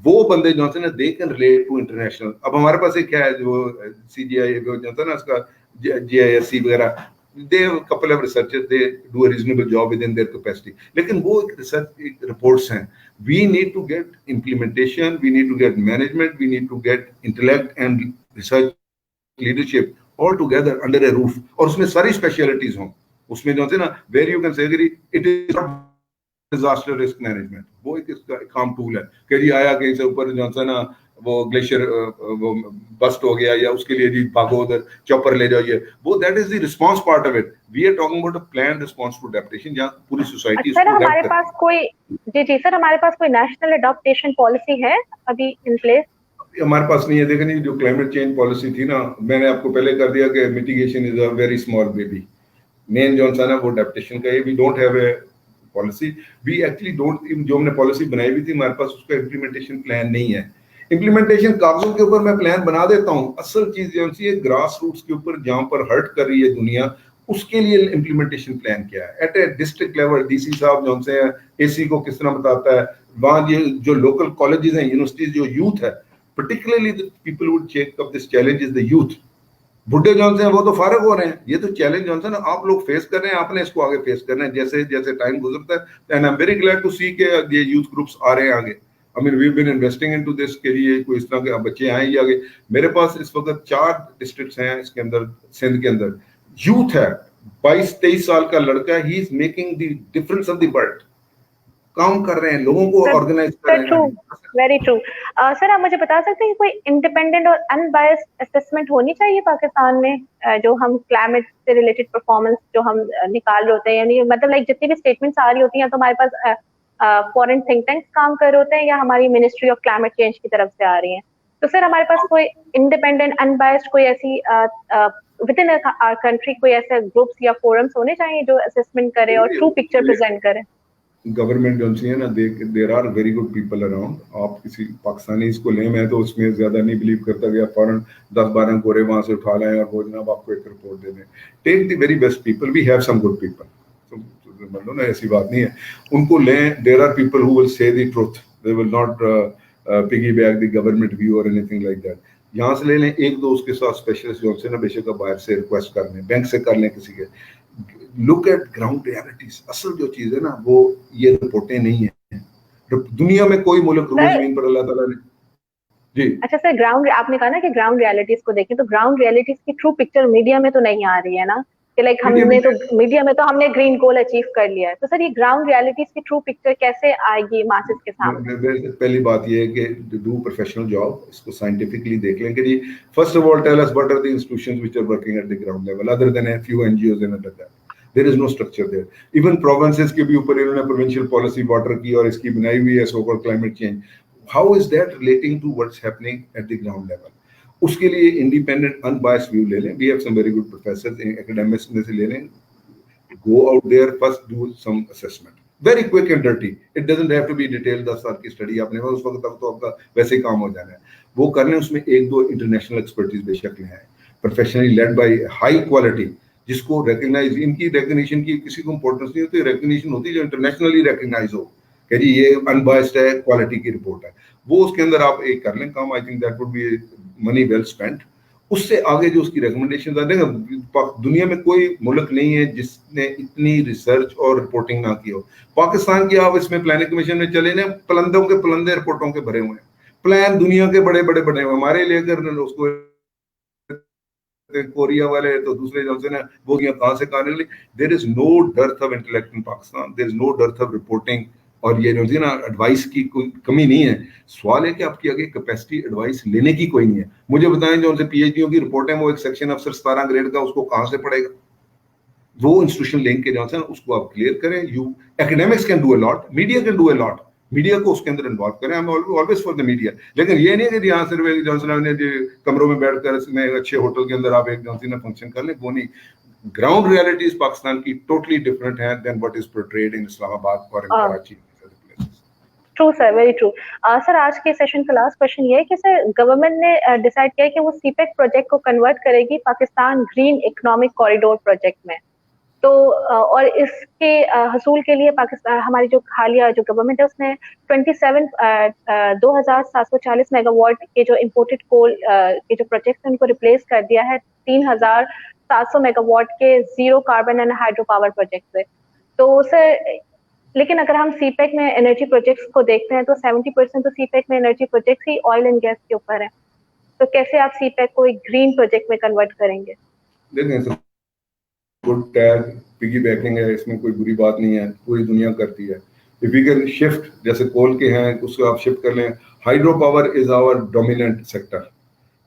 وہ بندے جو ہے نا they can relate to international. اب ہمارے پاس ایک کیا ہے جو سی جی آئی جو ہے نا اس کا جی آئی ایس سی وغیرہ, they have a couple of researchers, they do a reasonable job within their capacity. لیکن وہ research reports ہیں. We need to get implementation, we need to get management, we need to get intellect and research leadership all together under a roof. اور اس میں ساری specialities ہوں. اس میں جو ہوتے ہیں نا where you can say it is not disaster risk management. وہ ایک اس کا کام ٹول ہے کہ جی آیا کہیں سے اوپر جو ہے نا وہ گلیشیئر وہ بسٹ ہو گیا یا اس کے لیے جی بھاگو ادھر چاپر لے جائیے, وہ that is the response part of it. We are talking about a plan response to adaptation جہاں پوری سوسائٹی. سر ہمارے پاس کوئی جی سر ہمارے پاس کوئی نیشنل اڈاپٹیشن پالیسی ہے ابھی ان پلیس؟ ہمارے پاس نہیں ہے. دیکھیں نہیں جو کلائمیٹ چینج پالیسی تھی نا, میں نے آپ کو پہلے کر دیا کہ mitigation is a very small baby. Main جو ہے نا وہ اڈیپٹیشن کا ہے. We don't have a policy, we actually don't, جو ہم نے پالیسی بنائی ہوئی تھی ہمارے پاس اس کا امپلیمنٹیشن پلان نہیں ہے. امپلیمنٹیشن کاغذوں کے اوپر میں پلان بنا دیتا ہوں, اصل چیز جو ہے گراس روٹس کے اوپر جہاں پر ہرٹ کر رہی ہے دنیا, اس کے لیے امپلیمنٹیشن پلان کیا ہے. At a district level D C صاحب جو سے اے سی کو کس طرح بتاتا ہے, وہاں یہ جو لوکل کالجز ہیں, یونیورسٹیز, جو یوتھ ہے, particularly the people who would take up this challenge is the youth. बुढ़े जौन से हैं वो तो फारग हो रहे हैं, ये तो चैलेंज जौन से ना आप लोग फेस कर रहे हैं, आपने इसको आगे फेस करना है जैसे जैसे टाइम गुजरता है. And I am very glad to see के ये यूथ ग्रुप्स आ रहे हैं आगे. I mean we been investing into this के लिए कोई इस तरह के बच्चे आए ही आगे. मेरे पास इस वक्त 4 डिस्ट्रिक्ट्स हैं इसके अंदर, सिंध के अंदर यूथ है, 22-23 साल का लड़का है, he is making the difference of the world. काम कर रहे हैं, लोगों को ऑर्गेनाइज कर रहे हैं. Very true. सर आप मुझे बता सकते हैं कोई इंडिपेंडेंट और अनबायस्ड असेसमेंट होनी चाहिए पाकिस्तान में, जो हम क्लाइमेट से रिलेटेड परफॉर्मेंस जो हम निकाल रहे होते हैं, यानी मतलब लाइक जितनी भी स्टेटमेंट्स आ रही होती हैं तो हमारे पास फॉरेन थिंक टैंक्स काम कर रहे होते हैं या हमारी मिनिस्ट्री ऑफ क्लाइमेट चेंज की तरफ से आ रही हैं. तो सर हमारे पास कोई इंडिपेंडेंट अनबायस्ड कोई ऐसी विद इन आवर कंट्री कोई ऐसे ग्रुप्स या फोरम्स होने चाहिए जो असेसमेंट करे और ट्रू पिक्चर प्रेजेंट करे. गवर्नमेंट जो है ना, there are very good people around. आप किसी पाकिस्तानी इसको लें, मैं तो उसमें ज्यादा नहीं बिलीव करता कि आप फौरन 10-12 गोरे वहां से उठा लाएं और वो जनाब आपको एक रिपोर्ट दे दें. Take the very best people, we have some good people, मतलब ना ऐसी बात नहीं है, उनको लें. There are people who will say the truth, they will not piggyback the government view और एनीथिंग लाइक दैट. यहाँ से ले लें एक दो उसके साथ स्पेशलिस्ट जो से ना बेशक बाहर से रिक्वेस्ट कर लें, बैंक से कर लें किसी के. Look at ground realities. असल जो चीज है ना वो ये रिपोर्टें नहीं है. दुनिया में कोई मुल्क जमीन पर अल्लाह ताला ने जी. अच्छा सर, ग्राउंड आपने कहा ना कि ग्राउंड रियलिटीज को देखें, तो ग्राउंड रियलिटीज की ट्रू पिक्चर मीडिया में तो नहीं आ रही है ना, कि लाइक हमने तो मीडिया में तो हमने ग्रीन गोल अचीव कर लिया है. तो सर ये ग्राउंड रियलिटीज की ट्रू पिक्चर कैसे आएगी मासेस के सामने? पहली बात ये है कि डू प्रोफेशनल जॉब, इसको साइंटिफिकली देख लें कि जी first of all tell us what are the institutions which are working at the ground level other than a few NGOs and other that. There is no structure there. Even provinces के भी ऊपर इन्होंने provincial policy water की और इसकी बनाई हुई है so called climate change. How is that relating to what's happening at the ground level? उसके लिए independent unbiased view ले लें. We have some very good professors in academics में से ले लें. Go out there first, do some assessment. Very quick and dirty. It doesn't have to be detailed 10 साल की study आपने उस वक्त तक तो आपका वैसे ही काम हो जाना है. वो करने उसमें एक दो international expertise बेशक ले आए. Professionally led by high quality. जिसको रिकग्नाइज, इनकी रिकग्निशन की किसी को इंपॉर्टेंस नहीं होती, रिकग्निशन होती है जो इंटरनेशनली रिकग्नाइज हो कि जी ये अनबायस्ड है, क्वालिटी की रिपोर्ट है, वो उसके अंदर आप एक कर लें काम. I think that would be money well spent. उससे आगे जो उसकी रिकमेंडेशन आते हैं, दुनिया में कोई मुल्क नहीं है जिसने इतनी रिसर्च और रिपोर्टिंग ना की हो. पाकिस्तान की आप इसमें प्लानिंग कमीशन में चले ना, पलंदों के पलंदे रिपोर्टों के भरे हुए हैं. प्लान दुनिया के बड़े बड़े बने हुए, हमारे लेकर उसको कोरिया वाले तो दूसरे जो से ना वो कहाँ से कहाँ निकली. There is no dearth of intellect in Pakistan, there is no dearth of reporting. और ये जो है ना एडवाइस की कोई कमी नहीं है. सवाल है कि आपकी आगे कैपेसिटी एडवाइस लेने की कोई नहीं है. मुझे बताएं जो उनसे पीएचडीओ की रिपोर्ट है, वो एक सेक्शन अफसर 17 ग्रेड का, उसको कहाँ से पढ़ेगा? वो इंस्टीट्यूशन लिंक के जो है उसको आप क्लियर करें. You academics can do a lot, media can do a lot. Media को उसके अंदर इन्वॉल्व करें. I am always for the media. लेकिन ये नहीं है कि यहाँ सिर्फ एक जॉनसन ने कमरों में बैठकर इसमें अच्छे होटल के अंदर आप एक जॉनसन फंक्शन कर लें, वो नहीं. ग्राउंड रियलिटीज पाकिस्तान की टोटली डिफरेंट है then what is portrayed in Islamabad और in Karachi. True sir, very true. Sir आज के सेशन का लास्ट क्वेश्चन ये है कि सर गवर्नमेंट ने डिसाइड किया है कि वो सीपेक प्रोजेक्ट को कन्वर्ट करेगी Pakistan green economic corridor project में. तो और इसके हसूल के लिए पाकिस्तान हमारी जो हालिया जो गवर्नमेंट है उसने 2740 मेगावाट के जो इम्पोर्टेड कोल के जो प्रोजेक्ट्स हैं उनको रिप्लेस कर दिया है 3700 मेगावाट के zero carbon and hydro power project से. तो सर लेकिन अगर हम सीपेक में एनर्जी प्रोजेक्ट्स को देखते हैं तो 70% तो सीपेक में energy projects he oil and gas के ऊपर है. तो कैसे आप सीपेक को एक ग्रीन प्रोजेक्ट में कन्वर्ट करेंगे? देखिए गुड टैग पिगी बैकिंग है, इसमें कोई बुरी बात नहीं है, पूरी दुनिया करती है. इफ यू कैन शिफ्ट, जैसे कोल के हैं उसको आप शिफ्ट कर लें. Hydro power is our dominant sector.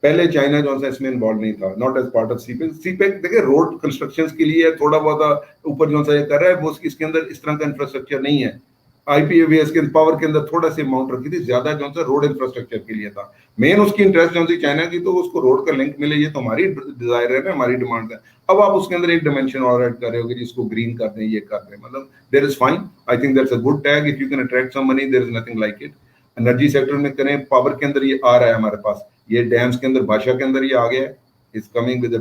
पहले चाइना जो है इसमें इन्वॉल्व नहीं था, not as part of CPEC. CPEC देखिए रोड कंस्ट्रक्शंस के लिए थोड़ा बहुत ऊपर जो सा ये कर रहा है, वो इसके अंदर इस तरह का इंफ्रास्ट्रक्चर नहीं है. आईपीएवीएस के पावर के अंदर थोड़ा सी अमाउंट रखी थी, ज्यादा जो सा रोड इंफ्रास्ट्रक्चर के लिए था. मेन उसकी इंटरेस्ट जो सी चाइना की, तो उसको रोड का लिंक मिले, ये तो हमारी डिजायर है ना, हमारी डिमांड है. अब आप उसके अंदर एक डिमेंशन और ऐड कर रहे हो कि जिसको ग्रीन कर दें, ये कर दें, मतलब there is fine. I think that's a good tag. If you can attract some money, there is nothing like it. Energy sector में करें, पावर के अंदर ये आ रहा है हमारे पास, ये डैम्स के अंदर, बादशाह के अंदर ये आ गया है. It's coming with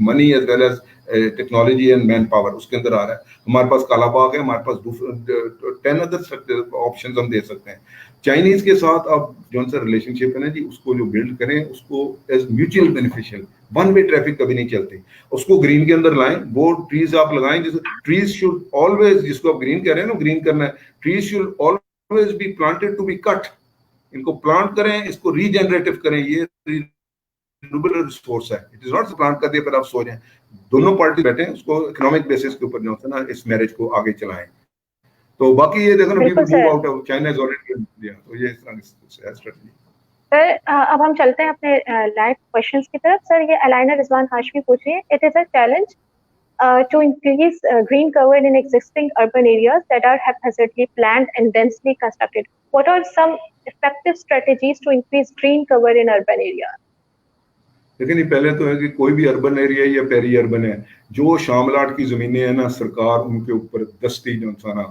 money as well as technology and man power, उसके अंदर आ रहा है. हमारे पास कालाबाग है, हमारे पास 10 अदर ऑप्शंस हम दे सकते हैं. चाइनीज के साथ आप जो सा रिलेशनशिप है ना जी, उसको जो बिल्ड करें उसको as mutual beneficial, one way traffic कभी नहीं चलती, उसको ग्रीन के अंदर लाएं, वो ट्रीज आप लगाएं, जैसे ट्रीज शुड ऑलवेज, जिसको आप ग्रीन कह रहे हैं ना, ग्रीन करना है, trees should always be planted to be cut, इनको प्लांट करें, इसको रीजनरेटिव करें, ये रिन्यूएबल रिसोर्स है, इट इज नॉट प्लांट कर दिया फिर आप सो जाएं, दोनों पार्टी बैठे उसको इकोनॉमिक बेसिस के ऊपर जो है ना इस मैरिज को आगे चलाएं। तो बाकी ये देखो ना, we will move out of China is already दिया, तो ये इस तरह की स्ट्रेटजी। सर अब हम चलते हैं अपने लाइव क्वेश्चंस की तरफ। सर ये अलाइना रिजवान हाशमी पूछ रही है, it is a challenge to increase green cover in existing urban areas that are haphazardly planned and densely constructed. What are some effective strategies to increase green cover in urban areas? लेकिन ये पहले तो है कि कोई भी urban area या peri urban है, जो शामलाट की जमीनें हैं ना, सरकार उनके ऊपर दस्ती जो ना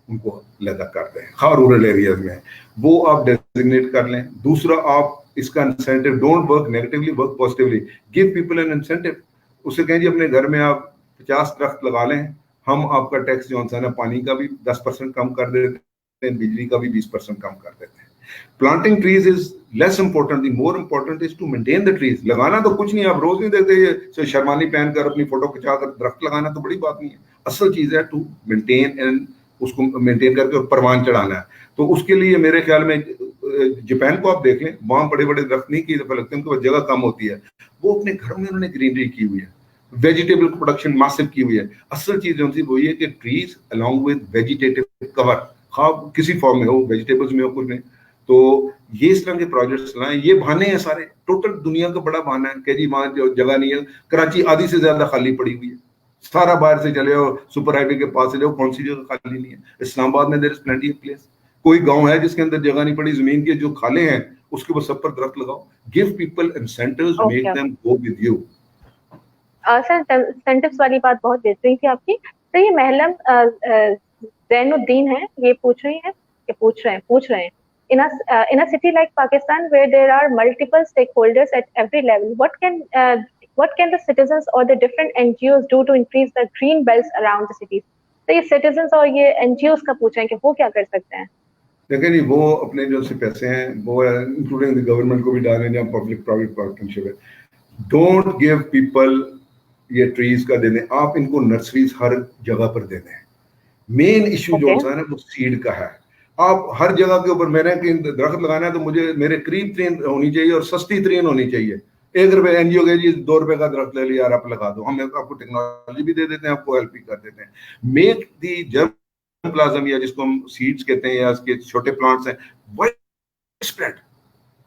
उनको लदा कर दें, खास रूरल एरियाज में वो आप डेजिग्नेट कर लें। दूसरा, आप इसका incentive, don't work negatively, work positively, give people N incentive. उससे कहें जी अपने घर में आप 50 दरख्त लगा लें, हम आपका टैक्स जो है ना पानी का भी 10% कम कर देते हैं, बिजली का भी 20% कम कर देते हैं। Planting trees is less important, the more important is to maintain the trees. लगाना तो कुछ नहीं, आप रोज नहीं देखते ये शर्मानी पहन कर अपनी फोटो खिंचा कर दरख्त लगाना तो बड़ी बात नहीं है, असल चीज है टू मेंटेन एंड उसको मेंटेन करके परवान चढ़ाना है। तो उसके लिए मेरे ख्याल में जापान को आप देख लें, वहां बड़े बड़े दरख्त नहीं किए लगते हैं, उनकी जगह कम होती है, वो अपने घर में उन्होंने ग्रीनरी की हुई है, वेजिटेबल प्रोडक्शन मासिव की हुई है। असल चीज जो सी वो ये कि trees along with vegetative cover, खा किसी फॉर्म में हो, वेजिटेबल्स में हो, कुछ में, तो ये इस तरह के प्रोजेक्ट्स लाएं। ये बहाने हैं सारे, टोटल दुनिया का बड़ा बहाना है कि जी वहां जो जगह नहीं है, कराची आधी से ज्यादा खाली पड़ी हुई है, सारा बाहर से चले हो, सुपर हाईवे के पास चले हो, कौन सी जगह खाली नहीं है? इस्लामाबाद में there is plenty of place. कोई गांव है जिसके अंदर जगह नहीं पड़ी, जमीन के जो खाले हैं उसके ऊपर सब पर दरख्त लगाओ, give people incentives, make them go with you. Sir incentives वाली बात बहुत बेहतरीन थी आपकी। तो ये महलम जैनुद्दीन है, ये पूछ रहे हैं in a city like Pakistan where there are multiple stakeholders at every level, what can the citizens or the different NGOs do to increase the green belts around the cities? तो ये citizens और ये NGOs का पूछ रहे हैं कि वो क्या कर सकते हैं? देखिए नहीं, वो अपने जो से पैसे हैं वो इंक्लूडिंग द गवर्नमेंट को भी डालें, या पब्लिक प्राइवेट पार्टनरशिप है। डोंट गिव पीपल ये ट्रीज का दे दें, आप इनको नर्सरीज हर जगह पर दे दें। मेन इशू जो होता है ना वो सीड का है। आप हर जगह के ऊपर, मैंने दरख्त लगाना है तो मुझे मेरे करीब ट्रेन होनी चाहिए और सस्ती ट्रेन होनी चाहिए। 1 रुपए एनजीओ के जी 2 रुपए का दरख्त ले लिया, आप लगा दो, हम आपको टेक्नोलॉजी भी दे देते हैं, आपको हेल्प भी कर देते हैं। मेक दी जर्म प्लाज्म, या जिसको हम सीड्स कहते हैं, या इसके छोटे प्लांट्स हैं, वाइड स्प्रेड।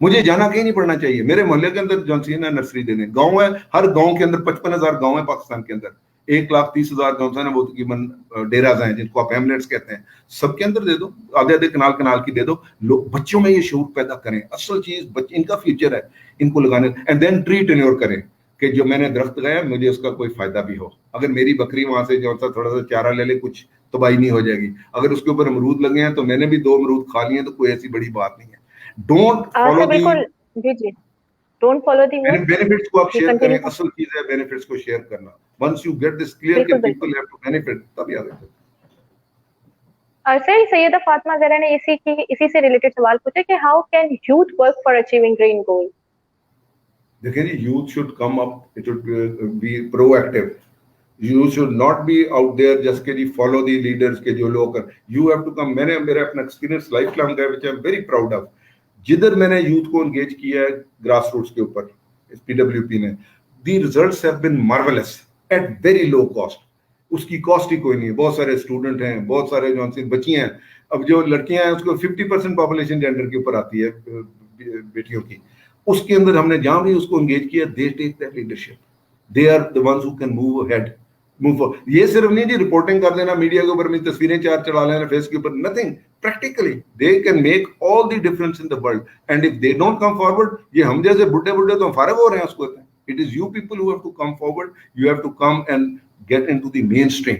मुझे जाना कहीं नहीं पड़ना चाहिए, मेरे मोहल्ले के अंदर जो है ना नर्सरी दे दें। गाँव है, हर गाँव के अंदर 55,000 गाँव है पाकिस्तान के अंदर, 1,30,000 गाँव है ना, वो तकरीबन डेराज हैं जिनको आप हैमलेट्स कहते हैं, सबके अंदर दे दो, आधे कनाल की दे दो। बच्चों में ये शऊर पैदा करें, असल चीज बच्चे, इनका फ्यूचर है, इनको लगाने, एंड देन ट्री टेन्योर करें कि जो मैंने दरख्त लगाया मुझे उसका कोई फायदा भी हो। अगर मेरी बकरी वहां से जो सा थोड़ा सा चारा ले ले, कुछ तबाही नहीं हो जाएगी। अगर उसके ऊपर अमरूद लगे हैं तो मैंने भी 2 अमरूद खा लिए, तो कोई ऐसी बड़ी बात नहीं है। डोंट फॉलो दी बेनिफिट्स को आप शेयर करें, असल चीज है बेनिफिट्स को शेयर करना। Once you get this clear कि पीपल हैव टू बेनिफिट, तभी आगे चलते। सर सैयदा फातिमा ज़हरा ने इसी से रिलेटेड सवाल पूछा कि how can youth work for achieving green goal? देखिए जी, youth should come up, it should be proactive, you should not be out there just के जी फॉलो दी लीडर्स के जो लोग कर, यू हैव टू कम। मैंने मेरा अपना एक्सपीरियंस लाइफ लॉन्ग है which I am very proud of. जिधर मैंने यूथ को एंगेज किया है ग्रास रूट्स के ऊपर, पीडब्ल्यूपी ने, the results have been marvellous at very low cost. उसकी कॉस्ट ही कोई नहीं है। बहुत सारे स्टूडेंट हैं, बहुत सारे जो बच्चियां हैं, अब जो लड़कियां हैं उसको 50% पॉपुलेशन जेंडर के ऊपर आती है बेटियों की, उसके अंदर हमने जहां भी उसको एंगेज किया, they take that leadership, they are the ones who can move ahead, move for. ये सिर्फ नहीं जी रिपोर्टिंग कर देना मीडिया के ऊपर, मेरी तस्वीरें 4 चढ़ा लेना फेस के ऊपर, nothing. Practically they can make all the difference in the world, and if they don't come forward, ये हम जैसे बुड्ढे तो फारग हो रहे हैं उसको। It is you people who have to come forward, you have to come and get into the mainstream.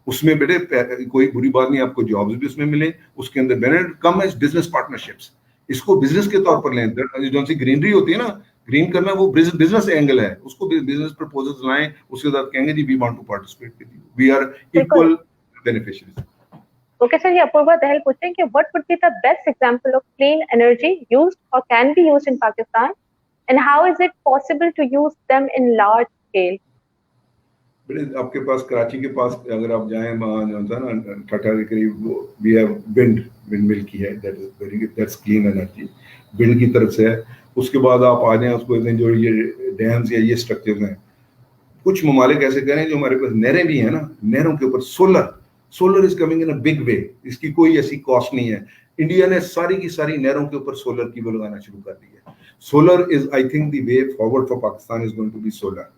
उसमें बेटे कोई बुरी बात नहीं, आपको जॉब्स भी उसमें मिले, उसके अंदर बेनिफिट कम एज बिजनेस पार्टनरशिप्स, इसको बिजनेस के तौर पर लें। जो सी ग्रीनरी होती है ना, ग्रीन करना वो बिजनेस एंगल है, उसको बिजनेस प्रपोजल्स लाएं, उसके साथ कहेंगे जी we want to participate with you, we are equal beneficiaries. Okay, sir, Apurva Dahal पूछते हैं कि what would be the best example of clean energy used or can be used in Pakistan, and how is it possible to use them in large scale? बेटे आपके पास कराची के पास अगर आप जाएं वहाँ जो होता है ना टाटा के करीब वी हैव विंड मिल की है, that is very that's clean energy, wind की तरफ से है। उसके बाद आप आ जाएं उसको जो ये डैम्स या ये स्ट्रक्चर्स हैं, कुछ ममालिक ऐसे कह रहे हैं जो हमारे पास नहरें भी हैं ना, नहरों के ऊपर solar is coming in a big वे, इसकी कोई ऐसी कॉस्ट नहीं है। इंडिया ने सारी की सारी नहरों के ऊपर सोलर की वो लगाना शुरू कर दी है। Solar is I think the way forward for Pakistan is going to be solar.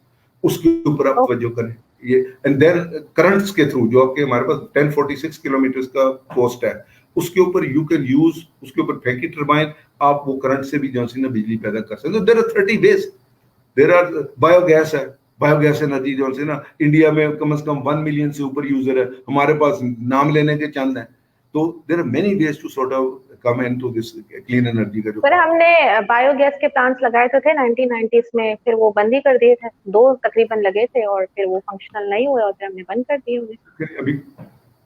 उसके ऊपर आप तवज्जो करें ये, एंड देन करंट्स के थ्रू जो आपके हमारे पास 1046 किलोमीटर का कोस्ट है, उसके ऊपर यू कैन यूज, उसके ऊपर फेंकी टरबाइन, आप वो करंट से भी जॉनसी ने बिजली पैदा कर सकते हो। There are 30 ways, there are biogas है, बायोगैस एनर्जी जो है ना इंडिया में कम से कम 1 मिलियन से ऊपर यूजर है, हमारे पास नाम लेने के चंद हैं। तो there are many ways to sort out come into this clean energy का जो सर हमने बायोगैस के प्लांट्स लगाए तो थे 1990s में, फिर वो बंद ही कर दिए थे, 2 तकरीबन लगे थे और फिर वो फंक्शनल नहीं हुए और फिर हमने बंद कर दिए उन्हें। अभी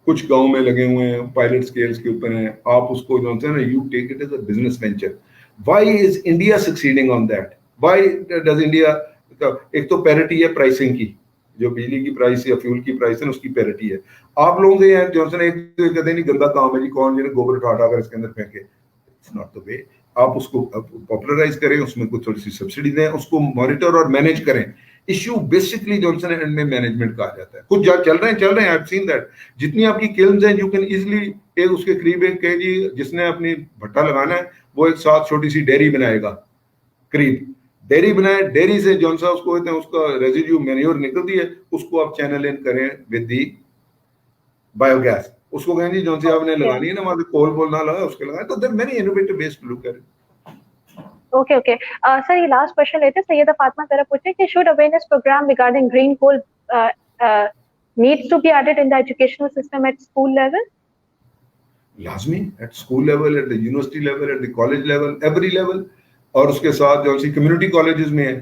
कुछ गांव में लगे हुए हैं, पायलट स्केल्स के ऊपर हैं, आप उसको जो है ना you take it as a business venture. Why is India succeeding on that? Why does India, एक तो पैरिटी है प्राइसिंग की, जो बिजली की प्राइस या फ्यूल की प्राइस है उसकी पैरिटी है। आप लोगों के यहाँ जॉनसन एक तो कहते नहीं गंदा काम है जी, कौन जो गोबर उठा कर इसके अंदर फेंके, इट्स नॉट द वे। आप उसको पॉपुलराइज करें, उसमें कुछ थोड़ी सी सब्सिडी दें, उसको मॉनिटर और मैनेज करें। इश्यू बेसिकली जॉनसन एंड में मैनेजमेंट कहा जाता है। कुछ चल रहे हैं आई हैव सीन दैट। जितनी आपकी किल्न्स हैं यू कैन इजीली एक उसके करीब एक कहे जी जिसने अपनी भट्टा लगाना है वो एक साथ छोटी सी डेयरी बनाएगा, करीब डेयरी बनाए, डेयरी से जौन सा उसको कहते हैं उसका रेजिड्यू मैन्योर निकलती है, उसको आप चैनल इन करें विद दी बायोगैस। उसको कहें जी जौन सी आपने लगानी है ना वहां से कोल ना लगा उसके लगाए। तो there many innovative ways to look at it. Okay sir, ये लास्ट क्वेश्चन लेते हैं। सैयदा फातिमा जरा पूछे कि should awareness programme regarding green coal needs to be added in the educational system at school level? लाजमी, at school level, at the university level, at the college level, every level. और उसके साथ जो सी कम्युनिटी कॉलेजेस में है,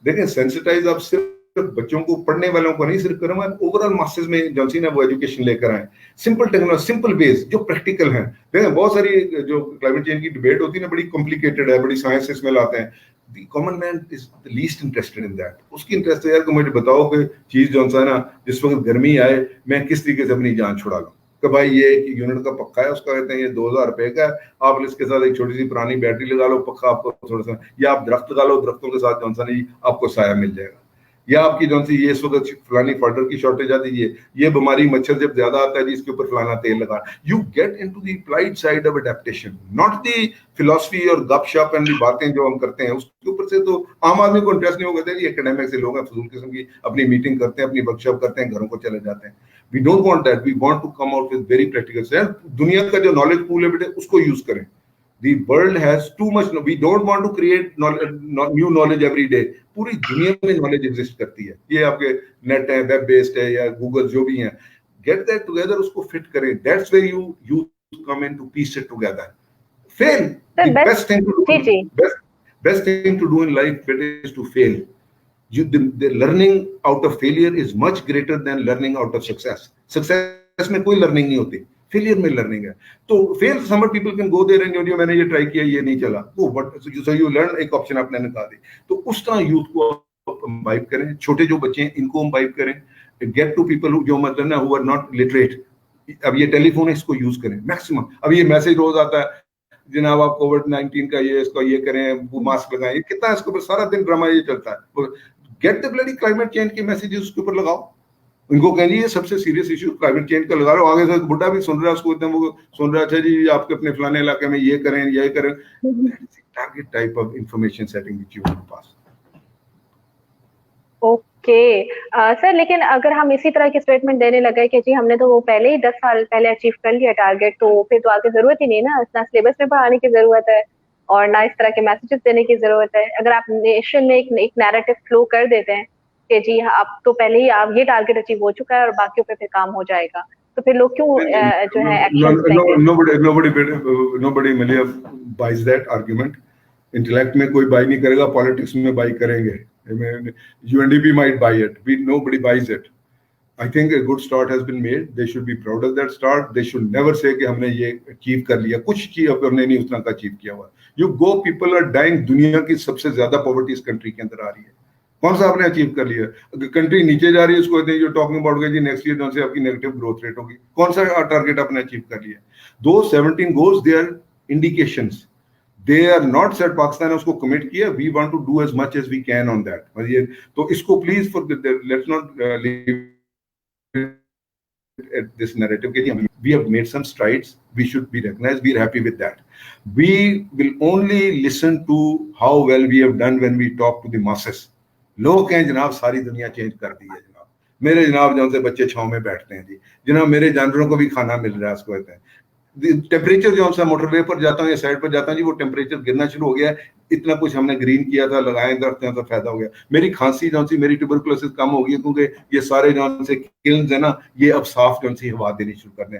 देखें sensitize आप सिर्फ बच्चों को, पढ़ने वालों को नहीं सिर्फ करें, ओवरऑल मासेस में जॉनसी ने वो एजुकेशन लेकर आए, सिंपल टेक्नोलॉजी, सिंपल बेस जो प्रैक्टिकल है। देखें बहुत सारी जो क्लाइमेट चेंज की डिबेट होती है ना बड़ी कॉम्प्लिकेटेड है, बड़ी साइंस इसमें लाते हैं। The common man is the least interested in that. उसकी इंटरेस्ट है यार कि मुझे बताओ कि चीज जो है ना जिस वक्त गर्मी आए मैं किस तरीके से अपनी जान छुड़ा लूं, कि भाई ये यूनिट का पक्का है, उसका कहते हैं ये 2000 रुपए का है, आप इसके साथ एक छोटी सी पुरानी बैटरी लगा लो, पक्का आपको थोड़ा सा, या आप दरख्त लगा लो, दरख्तों के साथ जो नहीं आपको साया मिल जाएगा। या आपकी जो सी ये इस वक्त फलानी फॉडर की शॉर्टेज आती है, ये बीमारी मच्छर जब ज्यादा आता है जी इसके ऊपर फलाना तेल लगा। You get into the applied side of adaptation, not the philosophy और गपशप एंड दी बातें जो हम करते हैं उसके ऊपर से तो आम आदमी को इंटरेस्ट नहीं होगा। ये एकेडमिक से लोग हैं, फजूल किस्म की अपनी मीटिंग करते हैं, अपनी वर्कशॉप करते हैं, घरों को चले जाते हैं। We don't want that, we want to come out with very practical से। दुनिया का जो नॉलेज पूल है बेटे उसको यूज करें। The world has too much. We don't want to create new knowledge every day. पूरी दुनिया में knowledge exist करती है, ये आपके नेट है, वेब बेस्ड है या गूगल जो भी है। Get that together, उसको fit करें। That's where you come in to piece it together. Fail. The best thing to do. Best thing to do in life is to fail. The learning out of failure is much greater than learning out of success. Success में कोई learning नहीं होती, failure में learning है। तो fail summer people can go there and मैंने ये try किया ये नहीं चला, वो बट सो यू लर्न, एक ऑप्शन आपने निकाल दी। तो उस तरह यूथ को इम्बाइब करें, छोटे जो बच्चे हैं इनको इम्बाइब करें। गेट टू पीपल जो मतलब ना हु आर नॉट लिटरेट। अब ये टेलीफोन है इसको यूज करें मैक्सिमम। अब ये मैसेज रोज आता है जनाब आप कोविड-19 का ये इसको ये करें, मास्क लगाएं, ये कितना इसके ऊपर सारा दिन ड्रामा ये चलता है। Get the bloody climate change के मैसेजेस उसके ऊपर लगाओ। उनको कहेंगे ये सबसे सीरियस इशू क्लाइमेट चेंज का लगा लो। आगे से बुढ़ा भी सुन रहा है उसको, वो सुन रहा है जी आपके अपने फलाने इलाके में ये करें ये करें। Target type of information setting which you want to pass. Okay sir, लेकिन अगर हम इसी तरह की स्टेटमेंट देने लगे कि जी हमने तो वो पहले ही 10 साल पहले अचीव कर लिया टारगेट, तो फिर तो आगे जरूरत ही नहीं ना, ना सिलेबस में पढ़ाने की जरूरत है और ना इस तरह के मैसेजेस देने की जरूरत है। अगर आप नेशन में एक नैरेटिव फ्लो कर देते हैं कि जी अब तो पहले ही आप ये टारगेट अचीव हो चुका है और बाकियों पे फिर काम हो जाएगा, तो फिर लोग क्यों जो है एक्शन लेंगे? Nobody Malia buys that argument. Intellect में कोई बाई नहीं करेगा, पॉलिटिक्स में बाई करेंगे। UNDP might buy it, nobody buys it. I think a good start has been made. They should be proud of that start. They should never say कि हमने ये achieve कर लिया. कुछ चीज हमने नहीं उतना का achieve किया हुआ. You go, people are dying. दुनिया की सबसे ज्यादा poverty इस country के अंदर आ रही है. कौन सा आपने अचीव कर लिया? कंट्री नीचे जा रही है, उसको कहते हैं जो टॉकिंग अबाउट जी नेक्स्ट ईयर से आपकी नेगेटिव ग्रोथ रेट होगी. कौन सा टारगेट आपने अचीव कर लिया? दो 17 गोल्स दे are indications, they are not set. Pakistan ने उसको कमिट किया, we want to do as much as we can on that. तो इसको please for let's not leave this narrative. We have made some strides, we should be recognized, we are happy with that. We will only listen to how well we have done when we talk to the masses. लोग कहें जनाब सारी दुनिया change कर दी है जनाब, मेरे जनाब जौन से बच्चे छांव में बैठते हैं जी, जनाब मेरे जानवरों को भी खाना मिल रहा है, उसको कहते हैं. टेम्परेचर जो सा मोटरवे पर जाता हूँ या साइड पर जाता हूँ जी, वो टेम्परेचर गिरना शुरू हो गया है. इतना कुछ हमने ग्रीन किया था, लगाए दरख्त तो फायदा हो गया. मेरी खांसी जो सी, मेरी ट्यूबरकुलोसिस कम हो गई क्योंकि ये सारे जो से किल्स है ना, ये अब साफ जो सी हवा देनी शुरू करने.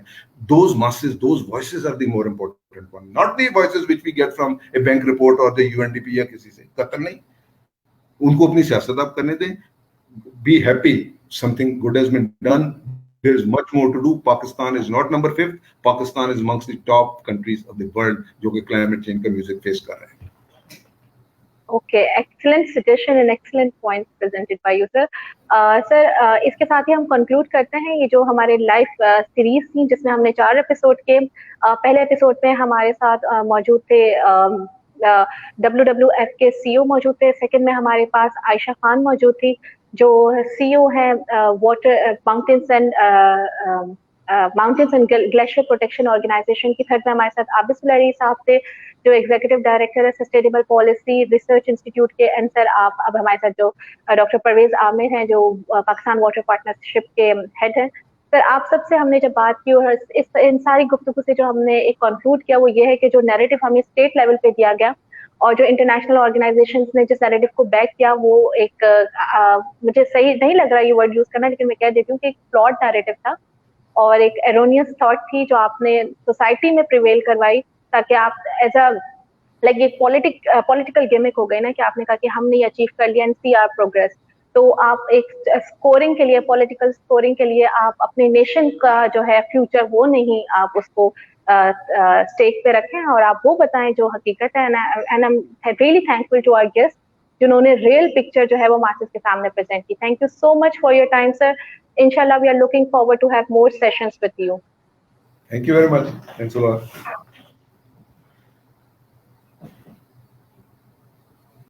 Those masses, those voices are the more important one, not the voices which we get from a bank report or the UNDP या किसी से. कतर नहीं, उनको अपनी सियासत आप करने दें. Be happy, something good has been done. There is much more to do. Pakistan is not number 5. Pakistan is amongst the top countries of the world जो कि climate change का music face कर रहे हैं. Okay, excellent suggestion and excellent points presented by you, sir. Sir, इसके साथ ही हम conclude करते हैं ये जो हमारे live series थी, जिसमें हमने 4 एपिसोड के पहले एपिसोड में हमारे साथ मौजूद थे WWF के CEO मौजूद थे. सेकंड में हमारे पास आयशा खान मौजूद थी जो CEO है water mountains and glacier protection organization की. थर्ड में हमारे साथ आबिद सुलैरी साहब थे जो एग्जीक्यूटिव डायरेक्टर है सस्टेनेबल पॉलिसी रिसर्च इंस्टीट्यूट के. एंड सर आप अब हमारे साथ जो डॉक्टर परवेज आमिर हैं जो पाकिस्तान वाटर पार्टनरशिप के हेड हैं. सर आप सबसे हमने जब बात की और इन सारी गुफ्तगू से जो हमने एक कंक्लूड किया वो ये है कि जो नैरेटिव हमें स्टेट लेवल पे दिया गया और जो इंटरनेशनल ऑर्गेनाइजेशंस ने जिस नैरेटिव को बैक किया वो एक मुझे सही नहीं लग रहा ये वर्ड यूज करना, लेकिन मैं कह देती हूँ कि एक फ्लॉड नैरेटिव था और एक एरोनियस थॉट थी जो आपने सोसाइटी में प्रिवेल करवाई ताकि आप एज अ लाइक ये पॉलिटिकल गिमिक हो गई ना कि आपने कहा कि हमने ये अचीव कर लिया एंड सी आवर प्रोग्रेस. तो आप एक स्कोरिंग के लिए, पॉलिटिकल स्कोरिंग के लिए आप अपने नेशन का जो है फ्यूचर वो नहीं आप उसको स्टेक पे रखें और आप वो बताएं जो हकीकत है. And I am really thankful to our guest जिन्होंने रियल पिक्चर जो है वो मासेस के सामने प्रेजेंट की. Thank you so much for your time sir. Inshallah, we are looking forward to have more sessions with you. Thank you very much. Thanks a lot.